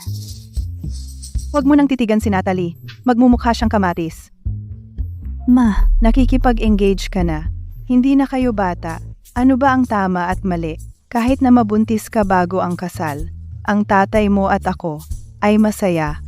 Huwag mo nang titigan si Natalie. Magmumukha siyang kamatis. Ma, Nakikipag-engage ka na. Hindi na kayo bata. Ano ba ang tama at mali? Kahit na mabuntis ka bago ang kasal, ang tatay mo at ako ay masaya.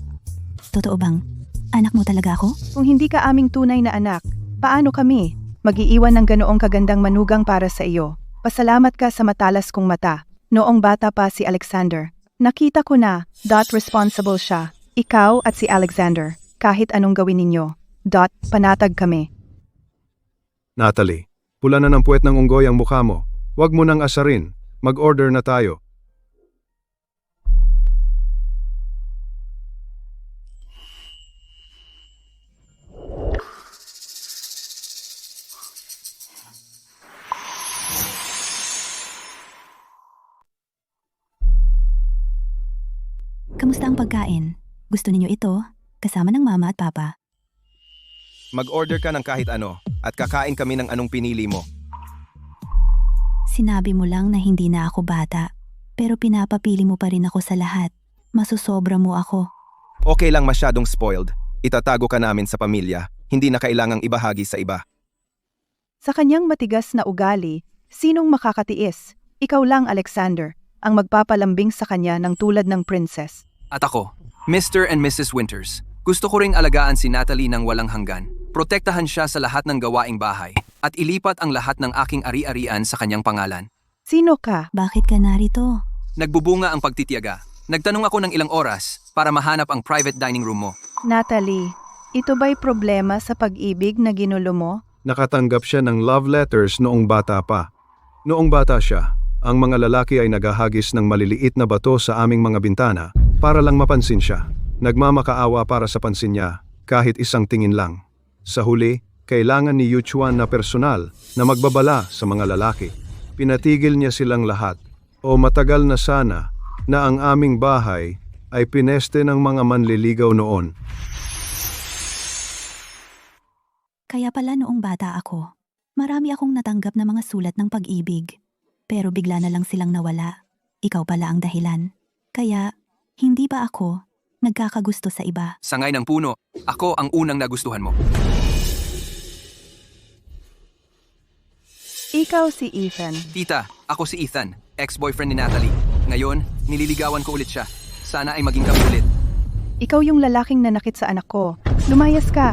totoo bang anak mo talaga ako? Kung hindi ka aming tunay na anak, paano kami? Mag-iiwan ng ganoong kagandang manugang para sa iyo. Pasalamat ka sa matalas kong mata. Noong bata pa si Alexander. Nakita ko na, responsible siya. Ikaw at si Alexander. Kahit anong gawin ninyo. Panatag kami. Natalie, pula na ng puwet ng unggoy ang mukha mo. Huwag mo nang asarin. Mag-order na tayo. Kamusta ang pagkain? Gusto ninyo ito? Kasama ng mama at papa. Mag-order ka ng kahit ano at kakain kami ng anong pinili mo. Sinabi mo lang na hindi na ako bata, pero pinapapili mo pa rin ako sa lahat. Masusobra mo ako. Okay lang masyadong spoiled. Itatago ka namin sa pamilya. Hindi na kailangang ibahagi sa iba. Sa kanyang matigas na ugali, sinong makakatiis? Ikaw lang, Alexander, ang magpapalambing sa kanya ng tulad ng princess. at ako, Mr. and Mrs. Winters. Gusto ko ring alagaan si Natalie ng walang hanggan. Protektahan siya sa lahat ng gawaing bahay at ilipat ang lahat ng aking ari-arian sa kanyang pangalan. Sino ka? Bakit ka narito? Nagbubunga ang pagtitiyaga. Nagtanong ako ng ilang oras para mahanap ang private dining room mo. Natalie, ito ba'y problema sa pag-ibig na ginulo mo? Nakatanggap siya ng love letters noong bata pa. Noong bata siya, ang mga lalaki ay naghahagis ng maliliit na bato sa aming mga bintana para lang mapansin siya. Nagmamakaawa para sa pansin niya, kahit isang tingin lang. Sa huli, kailangan ni Yuchuan na personal na magbabala sa mga lalaki. Pinatigil niya silang lahat. O matagal na sana na ang aming bahay ay pineste ng mga manliligaw noon. Kaya pala noong bata ako, marami akong natanggap na mga sulat ng pag-ibig. Pero bigla na lang silang nawala. Ikaw pala ang dahilan. Kaya, hindi ba ako nagkakagusto sa iba? Sangay ng puno, ako ang unang nagustuhan mo. Ikaw si Ethan. Tita, ako si Ethan, ex-boyfriend ni Natalie. Ngayon, nililigawan ko ulit siya. Sana ay maging kami ulit. Ikaw yung lalaking nanakit sa anak ko. Lumayas ka.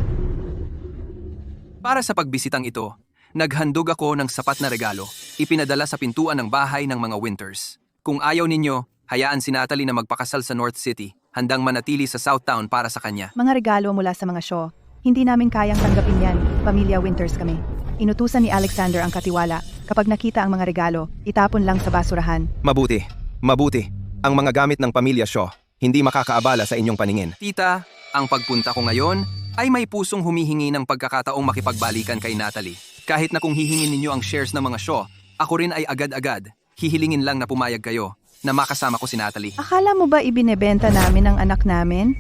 Para sa pagbisitang ito, naghandog ako ng sapat na regalo. Ipinadala sa pintuan ng bahay ng mga Winters. Kung ayaw ninyo, hayaan si Natalie na magpakasal sa North City, handang manatili sa Southtown para sa kanya. Mga regalo mula sa mga show. Hindi namin kayang tanggapin yan. Pamilya Winters kami. Inutusan ni Alexander ang katiwala. Kapag nakita ang mga regalo, itapon lang sa basurahan. Mabuti. Mabuti. Ang mga gamit ng pamilya Shaw hindi makakaabala sa inyong paningin. Tita, ang pagpunta ko ngayon ay may pusong humihingi ng pagkakataong makipagbalikan kay Natalie. Kahit na kung hihingin ninyo ang shares ng mga show, ako rin ay agad-agad. Hihilingin lang na pumayag kayo na makasama ko si Natalie. Akala mo ba ibinebenta namin ang anak namin?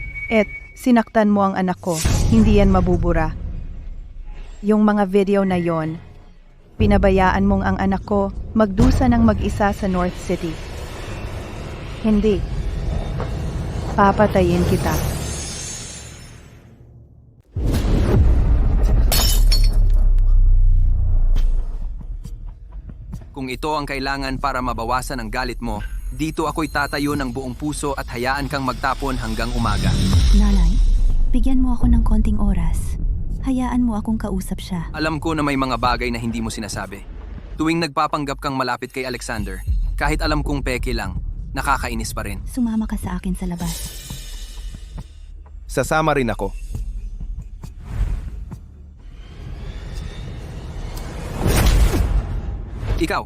Sinaktan mo ang anak ko. Hindi yan mabubura. Yung mga video na yon, pinabayaan mong ang anak ko magdusa ng mag-isa sa North City. Hindi. Papatayin kita. Kung ito ang kailangan para mabawasan ang galit mo, dito ako'y tatayo ng buong puso at hayaan kang magtapon hanggang umaga. Nanay, bigyan mo ako ng konting oras. Hayaan mo akong kausap siya. Alam ko na may mga bagay na hindi mo sinasabi. Tuwing nagpapanggap kang malapit kay Alexander, kahit alam kong peke lang, nakakainis pa rin. Sumama ka sa akin sa labas. Sasama rin ako. Ikaw,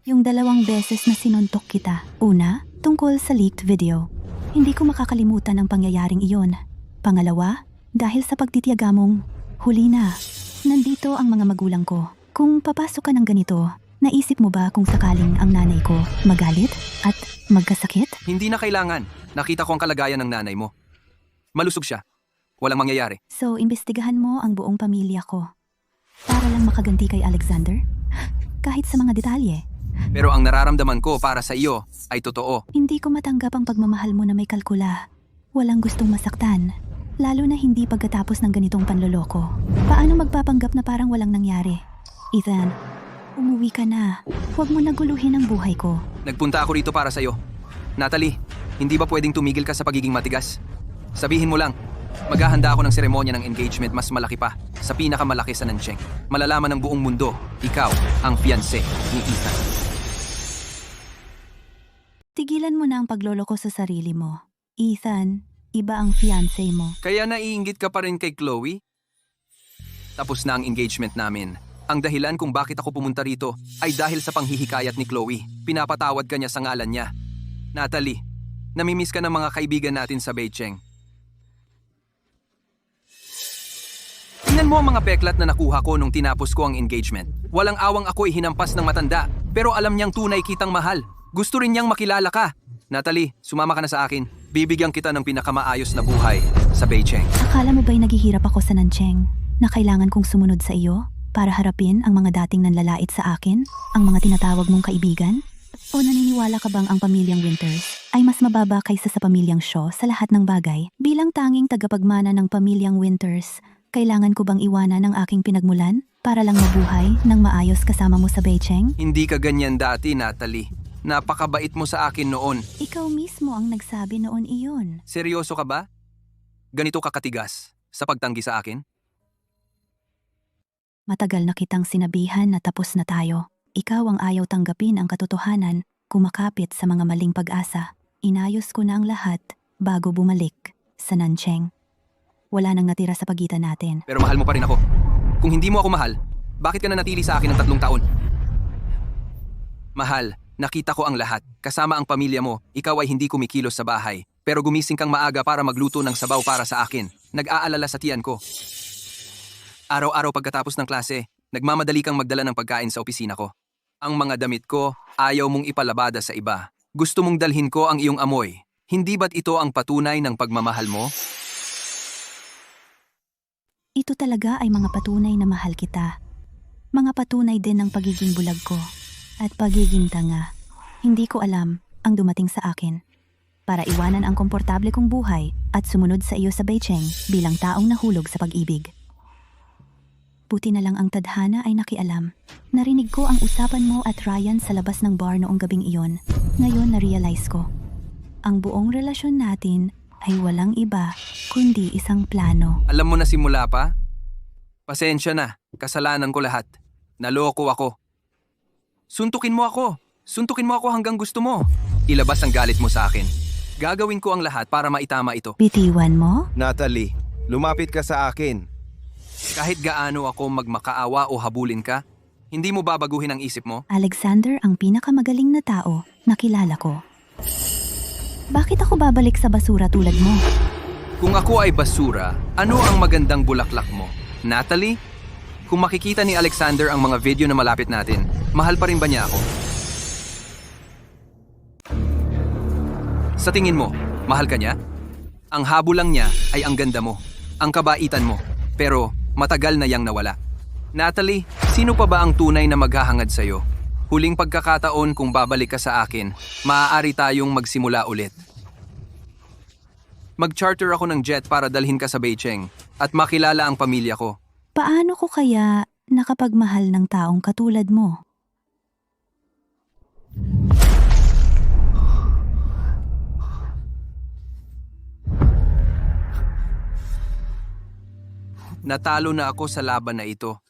Yung 2 beses na sinuntok kita. Una, tungkol sa leaked video. Hindi ko makakalimutan ang pangyayaring iyon. Pangalawa, dahil sa pagtitiyaga mong, huli na. Nandito ang mga magulang ko. Kung papasok ka ng ganito, naisip mo ba kung sakaling ang nanay ko magalit at magkasakit? hindi na kailangan. Nakita ko ang kalagayan ng nanay mo. Malusog siya. Walang mangyayari. So, imbestigahan mo ang buong pamilya ko. Para lang makaganti kay Alexander? Kahit sa mga detalye. Pero ang nararamdaman ko para sa iyo ay totoo. Hindi ko matanggap ang pagmamahal mo na may kalkula. Walang gustong masaktan. Lalo na hindi pagkatapos ng ganitong panloloko. Paano magpapanggap na parang walang nangyari? Ethan, umuwi ka na. Huwag mo naguluhin ang buhay ko. Nagpunta ako rito para sa iyo. Natalie, hindi ba pwedeng tumigil ka sa pagiging matigas? Sabihin mo lang, maghahanda ako ng seremonya ng engagement mas malaki pa sa pinakamalaki sa Nancheng. Malalaman ng buong mundo, ikaw ang fiancé ni Ethan. Tigilan mo na ang pagloloko sa sarili mo. Ethan, iba ang fiancé mo. Kaya naiinggit ka pa rin kay Chloe? Tapos na ang engagement namin. Ang dahilan kung bakit ako pumunta rito ay dahil sa panghihikayat ni Chloe. Pinapatawad ka niya sa ngalan niya. Natalie, namimiss ka ng mga kaibigan natin sa Beijing. Tingnan mo ang mga peklat na nakuha ko nung tinapos ko ang engagement. Walang awang ako'y hinampas ng matanda, pero alam niyang tunay kitang mahal. Gusto rin niyang makilala ka. Natalie, sumama ka na sa akin. Bibigyan kita ng pinakamaayos na buhay sa Beijing. Akala mo ba'y naghihirap ako sa Nancheng na kailangan kong sumunod sa iyo para harapin ang mga dating nanlalait sa akin, ang mga tinatawag mong kaibigan? O naniniwala ka bang ang pamilyang Winters ay mas mababa kaysa sa pamilyang Shaw sa lahat ng bagay? Bilang tanging tagapagmana ng pamilyang Winters, kailangan ko bang iwanan ang aking pinagmulan para lang mabuhay ng maayos kasama mo sa Beijing? Hindi ka ganyan dati, Natalie. Napakabait mo sa akin noon. Ikaw mismo ang nagsabi noon iyon. Seryoso ka ba? Ganito ka katigas sa pagtanggi sa akin? Matagal na kitang sinabihan na tapos na tayo. Ikaw ang ayaw tanggapin ang katotohanan, kumakapit sa mga maling pag-asa. Inayos ko na ang lahat bago bumalik sa Nancheng. Wala nang natira sa pagitan natin. Pero mahal mo pa rin ako. Kung hindi mo ako mahal, bakit ka na natili sa akin ng 3 taon? Mahal, nakita ko ang lahat. Kasama ang pamilya mo, ikaw ay hindi kumikilos sa bahay. Pero gumising kang maaga para magluto ng sabaw para sa akin. Nag-aalala sa tiyan ko. Araw-araw pagkatapos ng klase, nagmamadali kang magdala ng pagkain sa opisina ko. Ang mga damit ko, ayaw mong ipalabada sa iba. Gusto mong dalhin ko ang iyong amoy. Hindi ba't ito ang patunay ng pagmamahal mo? Ito talaga ay mga patunay na mahal kita. Mga patunay din ng pagiging bulag ko at pagiging tanga. Hindi ko alam ang dumating sa akin para iwanan ang komportable kong buhay at sumunod sa iyo sa Beijing bilang taong nahulog sa pag-ibig. Buti na lang ang tadhana ay nakialam. Narinig ko ang usapan mo at Ryan sa labas ng bar noong gabing iyon. Ngayon na-realize ko. Ang buong relasyon natin ay walang iba kundi isang plano. Alam mo na simula pa? Pasensya na, kasalanan ko lahat. Naloko ako. Suntukin mo ako. Suntukin mo ako hanggang gusto mo. Ilabas ang galit mo sa akin. Gagawin ko ang lahat para maitama ito. Bitiwan mo? Natalie, lumapit ka sa akin. Kahit gaano ako magmakaawa o habulin ka, hindi mo babaguhin ang isip mo? Alexander ang pinakamagaling na tao na kilala ko. Bakit ako babalik sa basura tulad mo? Kung ako ay basura, ano ang magandang bulaklak mo? Natalie? Kung makikita ni Alexander ang mga video na malapit natin, mahal pa rin ba niya ako? Sa tingin mo, mahal ka niya? Ang habol lang niya ay ang ganda mo, ang kabaitan mo, pero matagal na yang nawala. Natalie, sino pa ba ang tunay na maghahangad sa'yo? Huling pagkakataon kung babalik ka sa akin, maaari tayong magsimula ulit. Mag-charter ako ng jet para dalhin ka sa Beijing at makilala ang pamilya ko. Paano ko kaya nakapagmahal ng taong katulad mo? Natalo na ako sa laban na ito.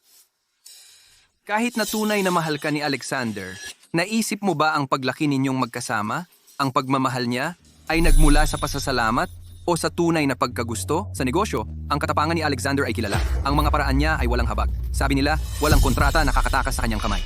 Kahit na tunay na mahal ka ni Alexander, naisip mo ba ang paglaki ninyong magkasama? Ang pagmamahal niya ay nagmula sa pasasalamat o sa tunay na pagkagusto? Sa negosyo, ang katapangan ni Alexander ay kilala. Ang mga paraan niya ay walang habag. Sabi nila, walang kontrata na kakatakas sa kanyang kamay.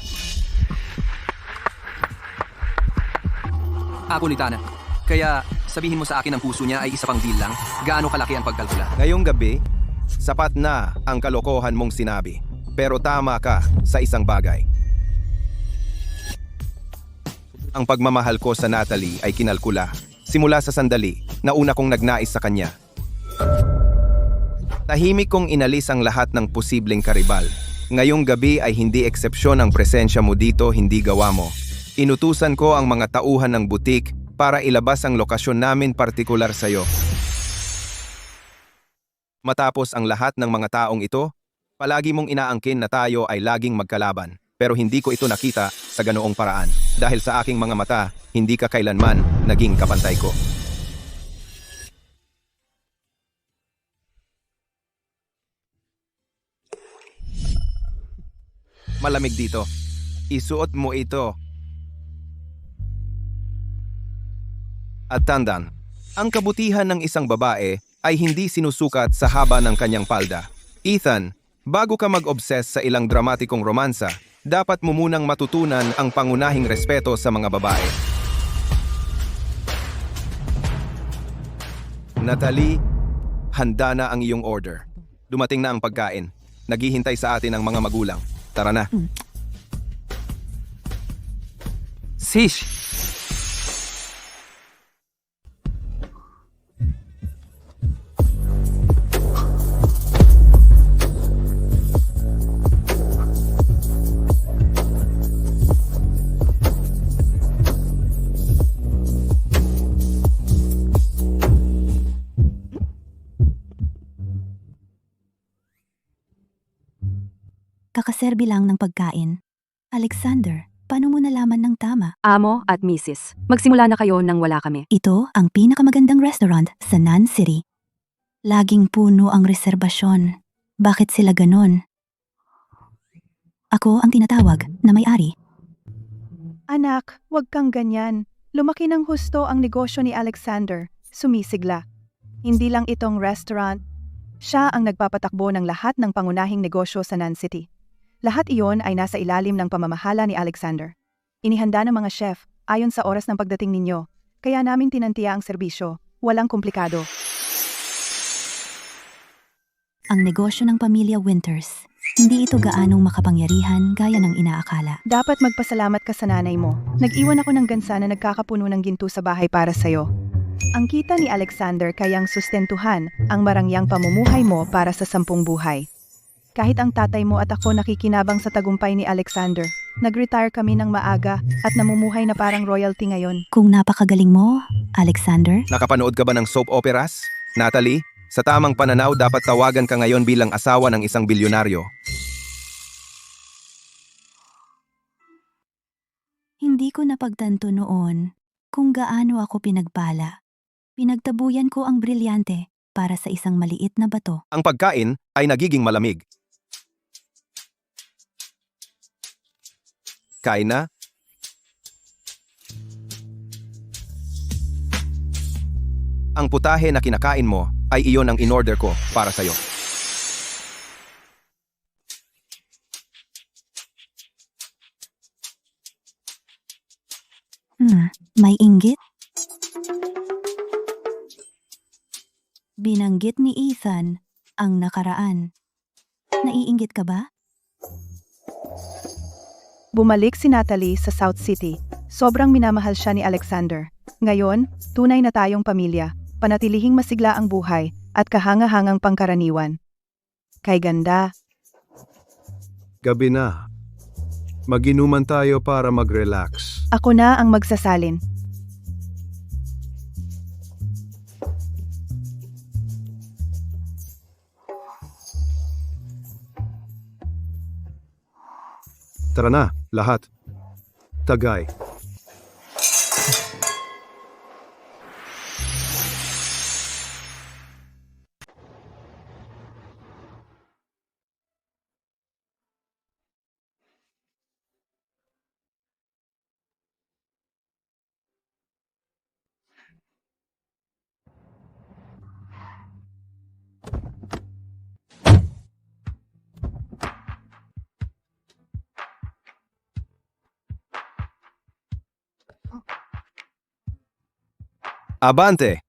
Ako litana. Kaya sabihin mo sa akin ang puso niya ay isa pang deal lang. Gaano kalaki ang pagkalkula? Ngayong gabi, sapat na ang kalokohan mong sinabi. Pero tama ka sa isang bagay. Ang pagmamahal ko sa Natalie ay kinalkula. Simula sa sandali na una kong nagnais sa kanya. Tahimik kong inalis ang lahat ng posibleng karibal. Ngayong gabi ay hindi eksepsyon ang presensya mo dito, hindi gawa mo. Inutusan ko ang mga tauhan ng butik para ilabas ang lokasyon namin partikular sa iyo. Matapos ang lahat ng mga taong ito, palagi mong inaangkin na tayo ay laging magkalaban. Pero hindi ko ito nakita sa ganoong paraan. Dahil sa aking mga mata, hindi ka kailanman naging kapantay ko. Malamig dito. Isuot mo ito. At tandaan, ang kabutihan ng isang babae ay hindi sinusukat sa haba ng kanyang palda. Ethan, bago ka mag-obses sa ilang dramatikong romansa, dapat mo munang matutunan ang pangunahing respeto sa mga babae. Natalie, handa na ang iyong order. Dumating na ang pagkain. Naghihintay sa atin ang mga magulang. Tara na. Sish! Kakaserbi lang ng pagkain. Alexander, paano mo nalaman ng tama? Amo at Mrs., magsimula na kayo nang wala kami. Ito ang pinakamagandang restaurant sa Nan City. Laging puno ang reserbasyon. Bakit sila ganon? Ako ang tinatawag na may-ari. Anak, wag kang ganyan. Lumaki ng husto ang negosyo ni Alexander. Sumisigla. Hindi lang itong restaurant. Siya ang nagpapatakbo ng lahat ng pangunahing negosyo sa Nan City. Lahat iyon ay nasa ilalim ng pamamahala ni Alexander. Inihanda ng mga chef ayon sa oras ng pagdating ninyo, kaya namin tinantiya ang serbisyo. Walang komplikado. Ang negosyo ng pamilya Winters. Hindi ito gaanong makapangyarihan gaya ng inaakala. Dapat magpasalamat ka sa nanay mo. Nag-iwan ako ng gansa na nagkakapuno ng ginto sa bahay para sa'yo. Ang kita ni Alexander kayang sustentuhan ang marangyang pamumuhay mo para sa 10 buhay. Kahit ang tatay mo at ako nakikinabang sa tagumpay ni Alexander, nag-retire kami ng maaga at namumuhay na parang royalty ngayon. Kung napakagaling mo, Alexander, Nakapanood ka ba ng soap operas? Natalie, sa tamang pananaw dapat tawagan ka ngayon bilang asawa ng isang bilyonaryo. hindi ko napagtanto noon kung gaano ako pinagpala. Pinagtabuyan ko ang brilyante para sa isang maliit na bato. Ang pagkain ay nagiging malamig. Kain na? Ang putahe na kinakain mo ay iyon ang in-order ko para sa'yo. May inggit? Binanggit ni Ethan ang nakaraan. Naiinggit ka ba? Bumalik si Natalie sa South City. Sobrang minamahal siya ni Alexander. Ngayon, tunay na tayong pamilya, panatilihing masigla ang buhay, at kahanga-hangang pangkaraniwan. Kay ganda, Gabi na. Maginuman tayo para mag-relax. ako na ang magsasalin. Tara na, lahat. Tagay. Abante!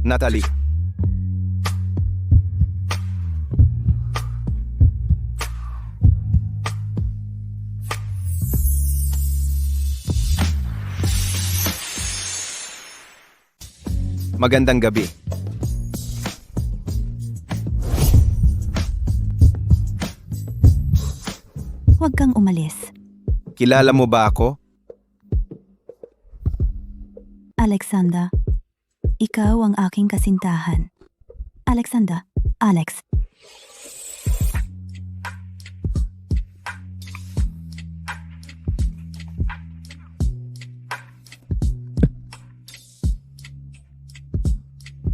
Natalie. Magandang gabi. Huwag kang umalis. Kilala mo ba ako? Alexander, ikaw ang aking kasintahan. Alexander, Alex.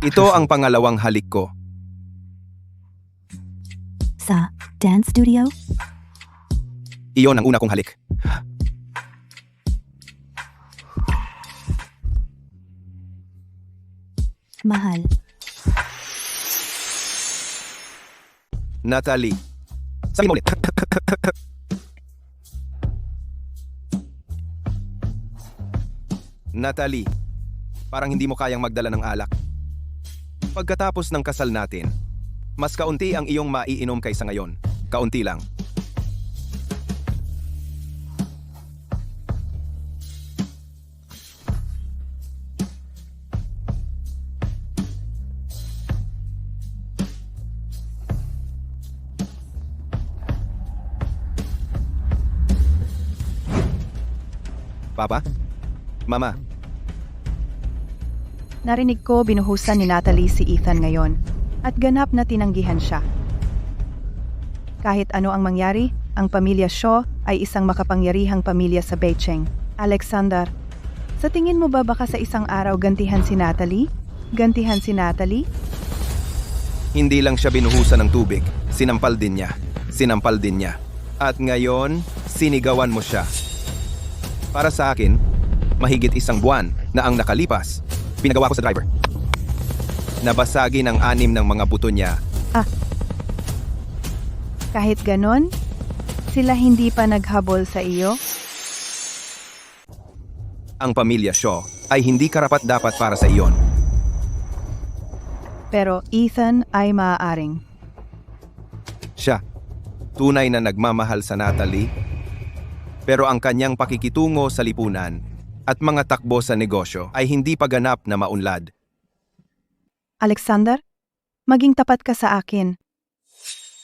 Ito ang pangalawang halik ko. Sa dance studio? Iyon ang una kong halik. Mahal. Natalie. Sabi mo ulit. Natalie, parang hindi mo kayang magdala ng alak. Pagkatapos ng kasal natin, mas kaunti ang iyong maiinom kaysa ngayon. Kaunti lang. Papa? Mama? Narinig ko binuhusan ni Natalie si Ethan ngayon, at ganap na tinanggihan siya. Kahit ano ang mangyari, ang pamilya Shaw ay isang makapangyarihang pamilya sa Beijing. Alexander, sa tingin mo ba baka sa isang araw gantihan si Natalie? Gantihan si Natalie? Hindi lang siya binuhusan ng tubig, sinampal din niya. Sinampal din niya. At ngayon, sinigawan mo siya. Para sa akin, mahigit isang buwan na ang nakalipas, pinagawa ko sa driver. Nabasagin ang 6 ng mga buto niya. Kahit ganon, sila hindi pa naghabol sa iyo? Ang pamilya Shaw ay hindi karapat-dapat para sa iyon. Pero Ethan ay maaaring. Siya, tunay na nagmamahal sa Natalie, pero ang kanyang pakikitungo sa lipunan at mga takbo sa negosyo ay hindi pa ganap na maunlad. Alexander, maging tapat ka sa akin.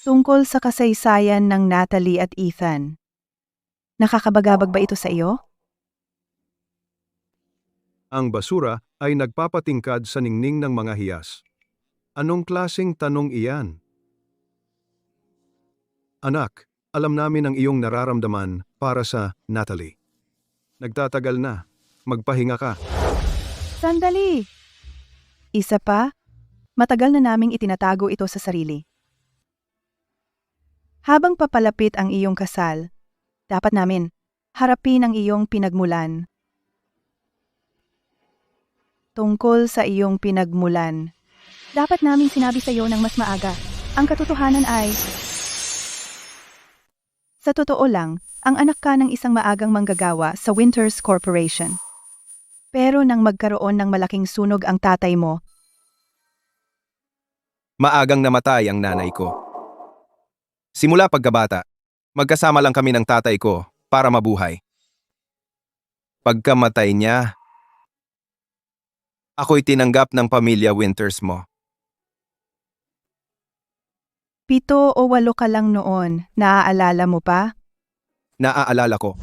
Tungkol sa kasaysayan ng Natalie at Ethan. Nakakabagabag ba ito sa iyo? Ang basura ay nagpapatingkad sa ningning ng mga hiyas. Anong klaseng tanong iyan? Anak, alam namin ang iyong nararamdaman para sa Natalie. Nagtatagal na. Magpahinga ka. Sandali! Isa pa, matagal na naming itinatago ito sa sarili. Habang papalapit ang iyong kasal, dapat namin harapin ang iyong pinagmulan. Tungkol sa iyong pinagmulan, dapat namin sinabi sa iyo ng mas maaga. Ang katotohanan ay, sa totoo lang, ang anak ka ng isang maagang manggagawa sa Winters Corporation. Pero nang magkaroon ng malaking sunog ang tatay mo, Maagang namatay ang nanay ko. Simula pagkabata, magkasama lang kami ng tatay ko para mabuhay. Pagkamatay niya, ako'y tinanggap ng pamilya Winters mo. 7 o 8 ka lang noon, naaalala mo pa? Naaalala ko.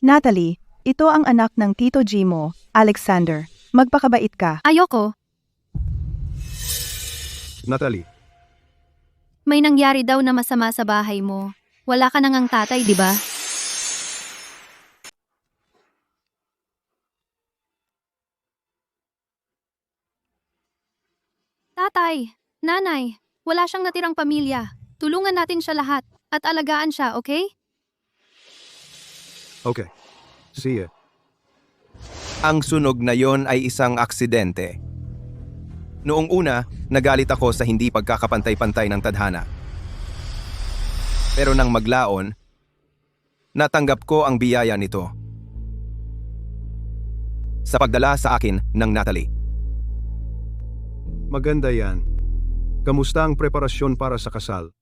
Natalie, ito ang anak ng Tito G mo, Alexander. Magpakabait ka. Ayoko. Natalie, May nangyari daw na masama sa bahay mo. Wala ka nang ang tatay, di ba? Tatay, nanay, wala siyang natirang pamilya. Tulungan natin siya lahat at alagaan siya, okay? okay. See ya. Ang sunog na yon ay isang aksidente. Noong una, nagalit ako sa hindi pagkakapantay-pantay ng tadhana. Pero nang maglaon, natanggap ko ang biyaya nito. Sa pagdala sa akin ng Natalie. Maganda yan. Kamusta ang preparasyon para sa kasal?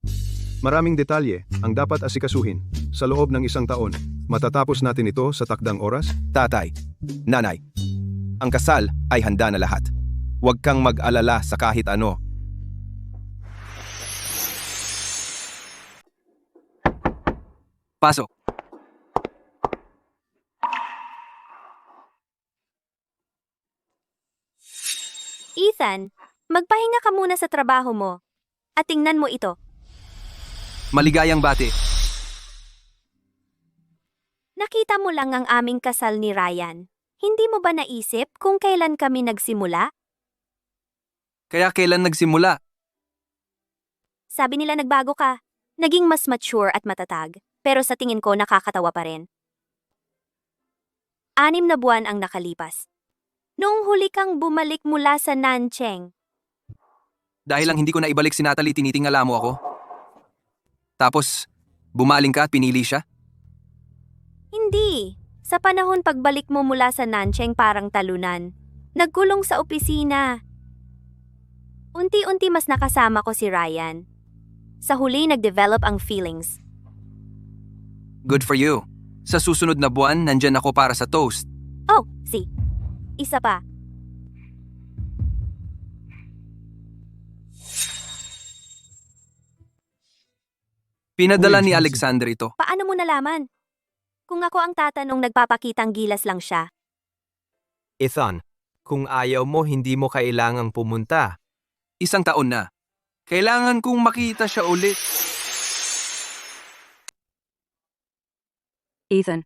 Maraming detalye ang dapat asikasuhin. Sa loob ng 1 taon, matatapos natin ito sa takdang oras? Tatay, nanay, ang kasal ay handa na lahat. Huwag kang mag-alala sa kahit ano. Pasok. Ethan, magpahinga ka muna sa trabaho mo. At tingnan mo ito. Maligayang bati. Nakita mo lang ang aming kasal ni Ryan. Hindi mo ba naisip kung kailan kami nagsimula? Kaya kailan nagsimula? Sabi nila nagbago ka. Naging mas mature at matatag. Pero sa tingin ko nakakatawa pa rin. 6 na buwan ang nakalipas. Noong huli kang bumalik mula sa Nancheng, Dahil lang hindi ko na ibalik si Natalie, tinitingala mo ako. Tapos, bumaling ka at pinili siya? hindi. Sa panahon pagbalik mo mula sa Nancheng parang talunan. Nagkulong sa opisina. Unti-unti mas nakasama ko si Ryan. Sa huli nag-develop ang feelings. Good for you. Sa susunod na buwan, nandyan ako para sa toast. Oh, isa pa. Pinadala ni Alexander ito. Paano mo nalaman? Kung ako ang tatanong nagpapakitang gilas lang siya. Ethan, kung ayaw mo, hindi mo kailangang pumunta. 1 taon na. Kailangan kong makita siya ulit. Ethan,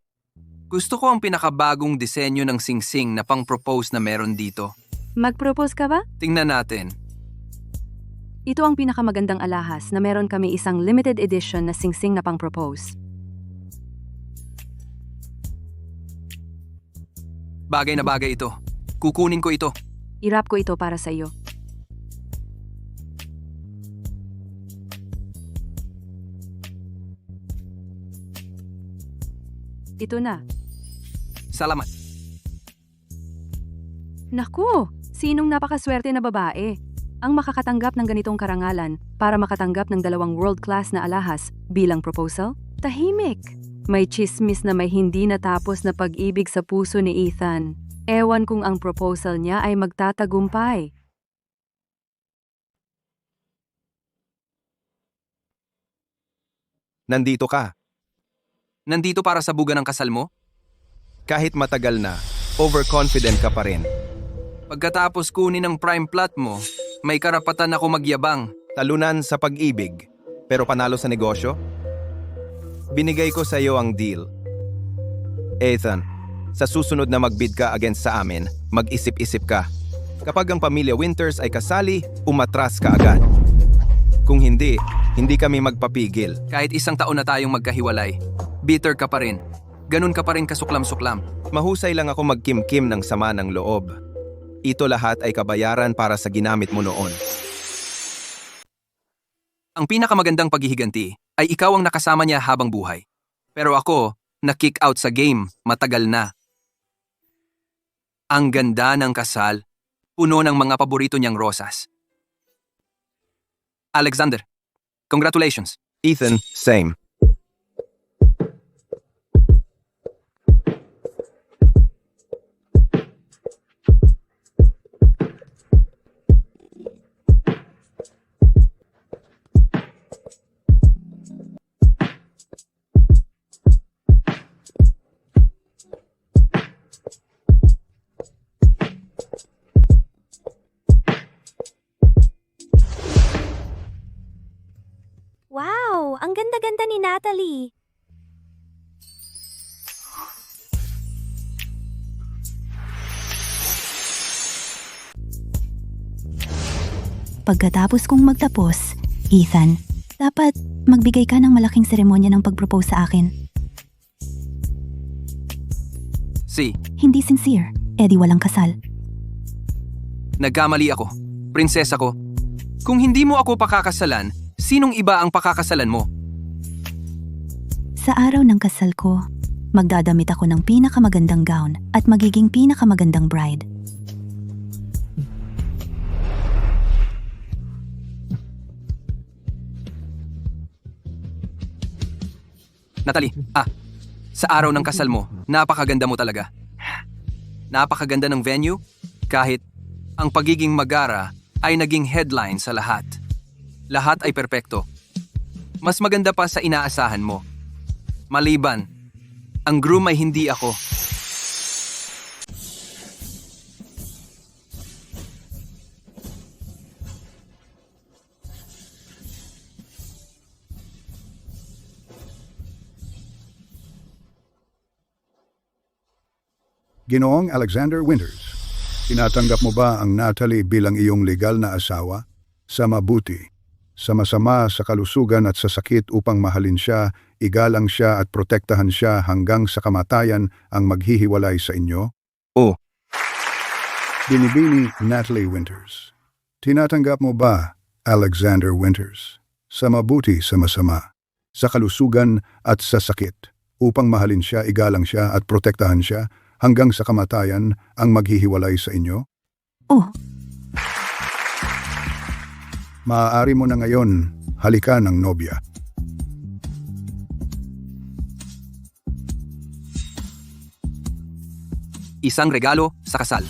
Gusto ko ang pinakabagong disenyo ng singsing na pang-propose na meron dito. mag-propose ka ba? Tingnan natin. Ito ang pinakamagandang alahas na meron kami isang limited edition na singsing na pang-propose. Bagay na bagay ito. Kukunin ko ito. Irap ko ito para sa iyo. Ito na. Salamat. Naku! Sinong napakaswerte na babae? Ang makakatanggap ng ganitong karangalan para makatanggap ng 2 world-class na alahas bilang proposal? Tahimik! May chismis na may hindi natapos na pag-ibig sa puso ni Ethan. Ewan kung ang proposal niya ay magtatagumpay. Nandito ka. Nandito para sa buga ng kasal mo? Kahit matagal na, overconfident ka pa rin. Pagkatapos kunin ang prime plot mo, may karapatan ako magyabang. Talunan sa pag-ibig, pero panalo sa negosyo? Binigay ko sa iyo ang deal. Ethan, sa susunod na magbid ka against sa amin, mag-isip-isip ka. Kapag ang pamilya Winters ay kasali, umatras ka agad. Kung hindi, hindi kami magpapigil. Kahit isang taon na tayong magkahiwalay, bitter ka pa rin. Ganun ka pa rin kasuklam-suklam. Mahusay lang ako magkimkim ng sama ng loob. Ito lahat ay kabayaran para sa ginamit mo noon. Ang pinakamagandang paghihiganti ay ikaw ang nakasama niya habang buhay. Pero ako, na-kick out sa game, matagal na. Ang ganda ng kasal, puno ng mga paborito niyang rosas. Alexander, congratulations. Ethan, same. Wow, ang ganda-ganda ni Natalie. Pagkatapos kong magtapos, Ethan, dapat magbigay ka ng malaking seremonya ng pag-propose sa akin. Si, Hindi sincere, edi walang kasal. nagkamali ako. Prinsesa ko. Kung hindi mo ako pakakasalan, sinong iba ang pakakasalan mo? Sa araw ng kasal ko, magdadamit ako ng pinakamagandang gown at magiging pinakamagandang bride. Natalie, sa araw ng kasal mo, napakaganda mo talaga. Napakaganda ng venue, kahit ang pagiging magara ay naging headline sa lahat. Lahat ay perpekto. Mas maganda pa sa inaasahan mo. Maliban, ang groom ay hindi ako. Ginoong Alexander Winters, tinatanggap mo ba ang Natalie bilang iyong legal na asawa? Sa mabuti, sa masama, sa kalusugan at sa sakit upang mahalin siya, igalang siya at protektahan siya hanggang sa kamatayan ang maghihiwalay sa inyo? Oh. Binibini Natalie Winters, tinatanggap mo ba Alexander Winters? Sa mabuti, sa masama, sa kalusugan at sa sakit upang mahalin siya, igalang siya at protektahan siya hanggang sa kamatayan ang maghihiwalay sa inyo? Oh, Maaari mo na ngayon halikan ng nobya. Isang regalo sa kasal.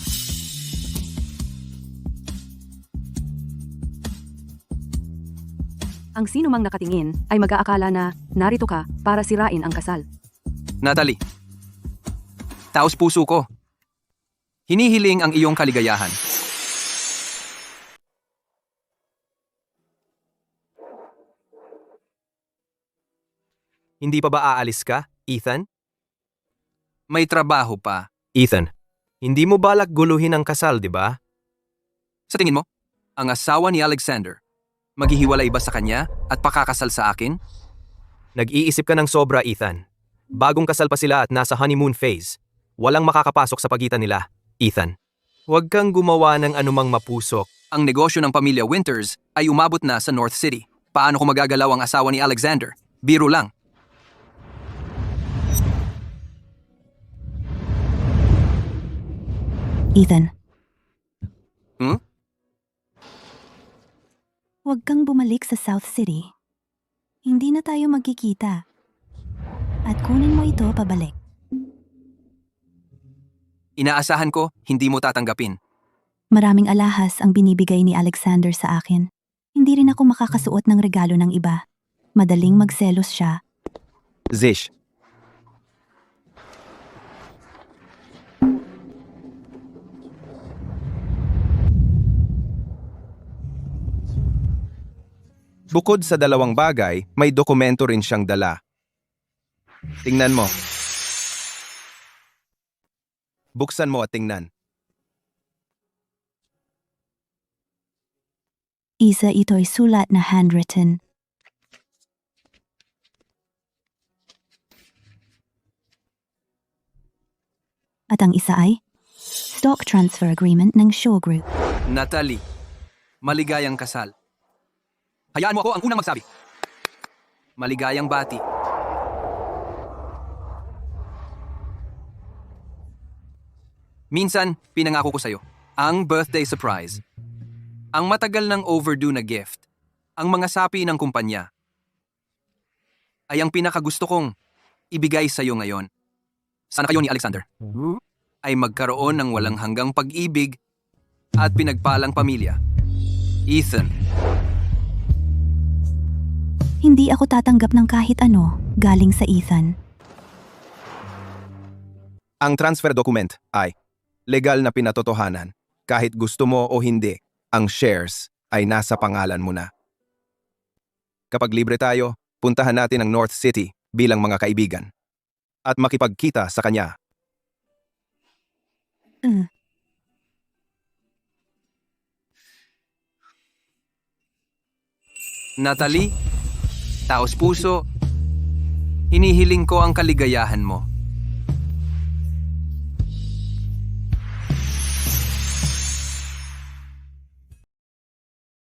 Ang sino mang nakatingin ay mag-aakala na narito ka para sirain ang kasal. Natalie, taos puso ko. Hinihiling ang iyong kaligayahan. Hindi pa ba aalis ka, Ethan? May trabaho pa. Ethan, hindi mo balak guluhin ang kasal, di ba? Sa tingin mo, ang asawa ni Alexander, maghihiwalay ba sa kanya at pakakasal sa akin? Nag-iisip ka ng sobra, Ethan. Bagong kasal pa sila at nasa honeymoon phase. Walang makakapasok sa pagitan nila, Ethan. Huwag kang gumawa ng anumang mapusok. Ang negosyo ng pamilya Winters ay umabot na sa North City. Paano ko magagalaw ang asawa ni Alexander? Biro lang. Ethan. Hmm? Huwag kang bumalik sa South City. Hindi na tayo magkikita. At kunin mo ito pabalik. Inaasahan ko, hindi mo tatanggapin. Maraming alahas ang binibigay ni Alexander sa akin. Hindi rin ako makakasuot ng regalo ng iba. Madaling magselos siya. Zish, bukod sa dalawang bagay, may dokumento rin siyang dala. Tingnan mo. Buksan mo at tingnan. Isa ito'y sulat na handwritten. At ang isa ay stock transfer agreement ng show group. Natalie, maligayang kasal. Hayaan mo ako ang unang magsabi. Maligayang bati. Minsan, pinangako ko sa'yo, ang birthday surprise. Ang matagal ng overdue na gift, ang mga sapi ng kumpanya, ay ang pinakagusto kong ibigay sa'yo ngayon. Sana kayo ni Alexander ay magkaroon ng walang hanggang pag-ibig at pinagpalang pamilya. Ethan, Hindi ako tatanggap ng kahit ano galing sa Ethan. Ang transfer document ay legal na pinatotohanan. Kahit gusto mo o hindi, ang shares ay nasa pangalan mo na. Kapag libre tayo, puntahan natin ang North City bilang mga kaibigan at makipagkita sa kanya. Natalie, taos puso, hinihiling ko ang kaligayahan mo.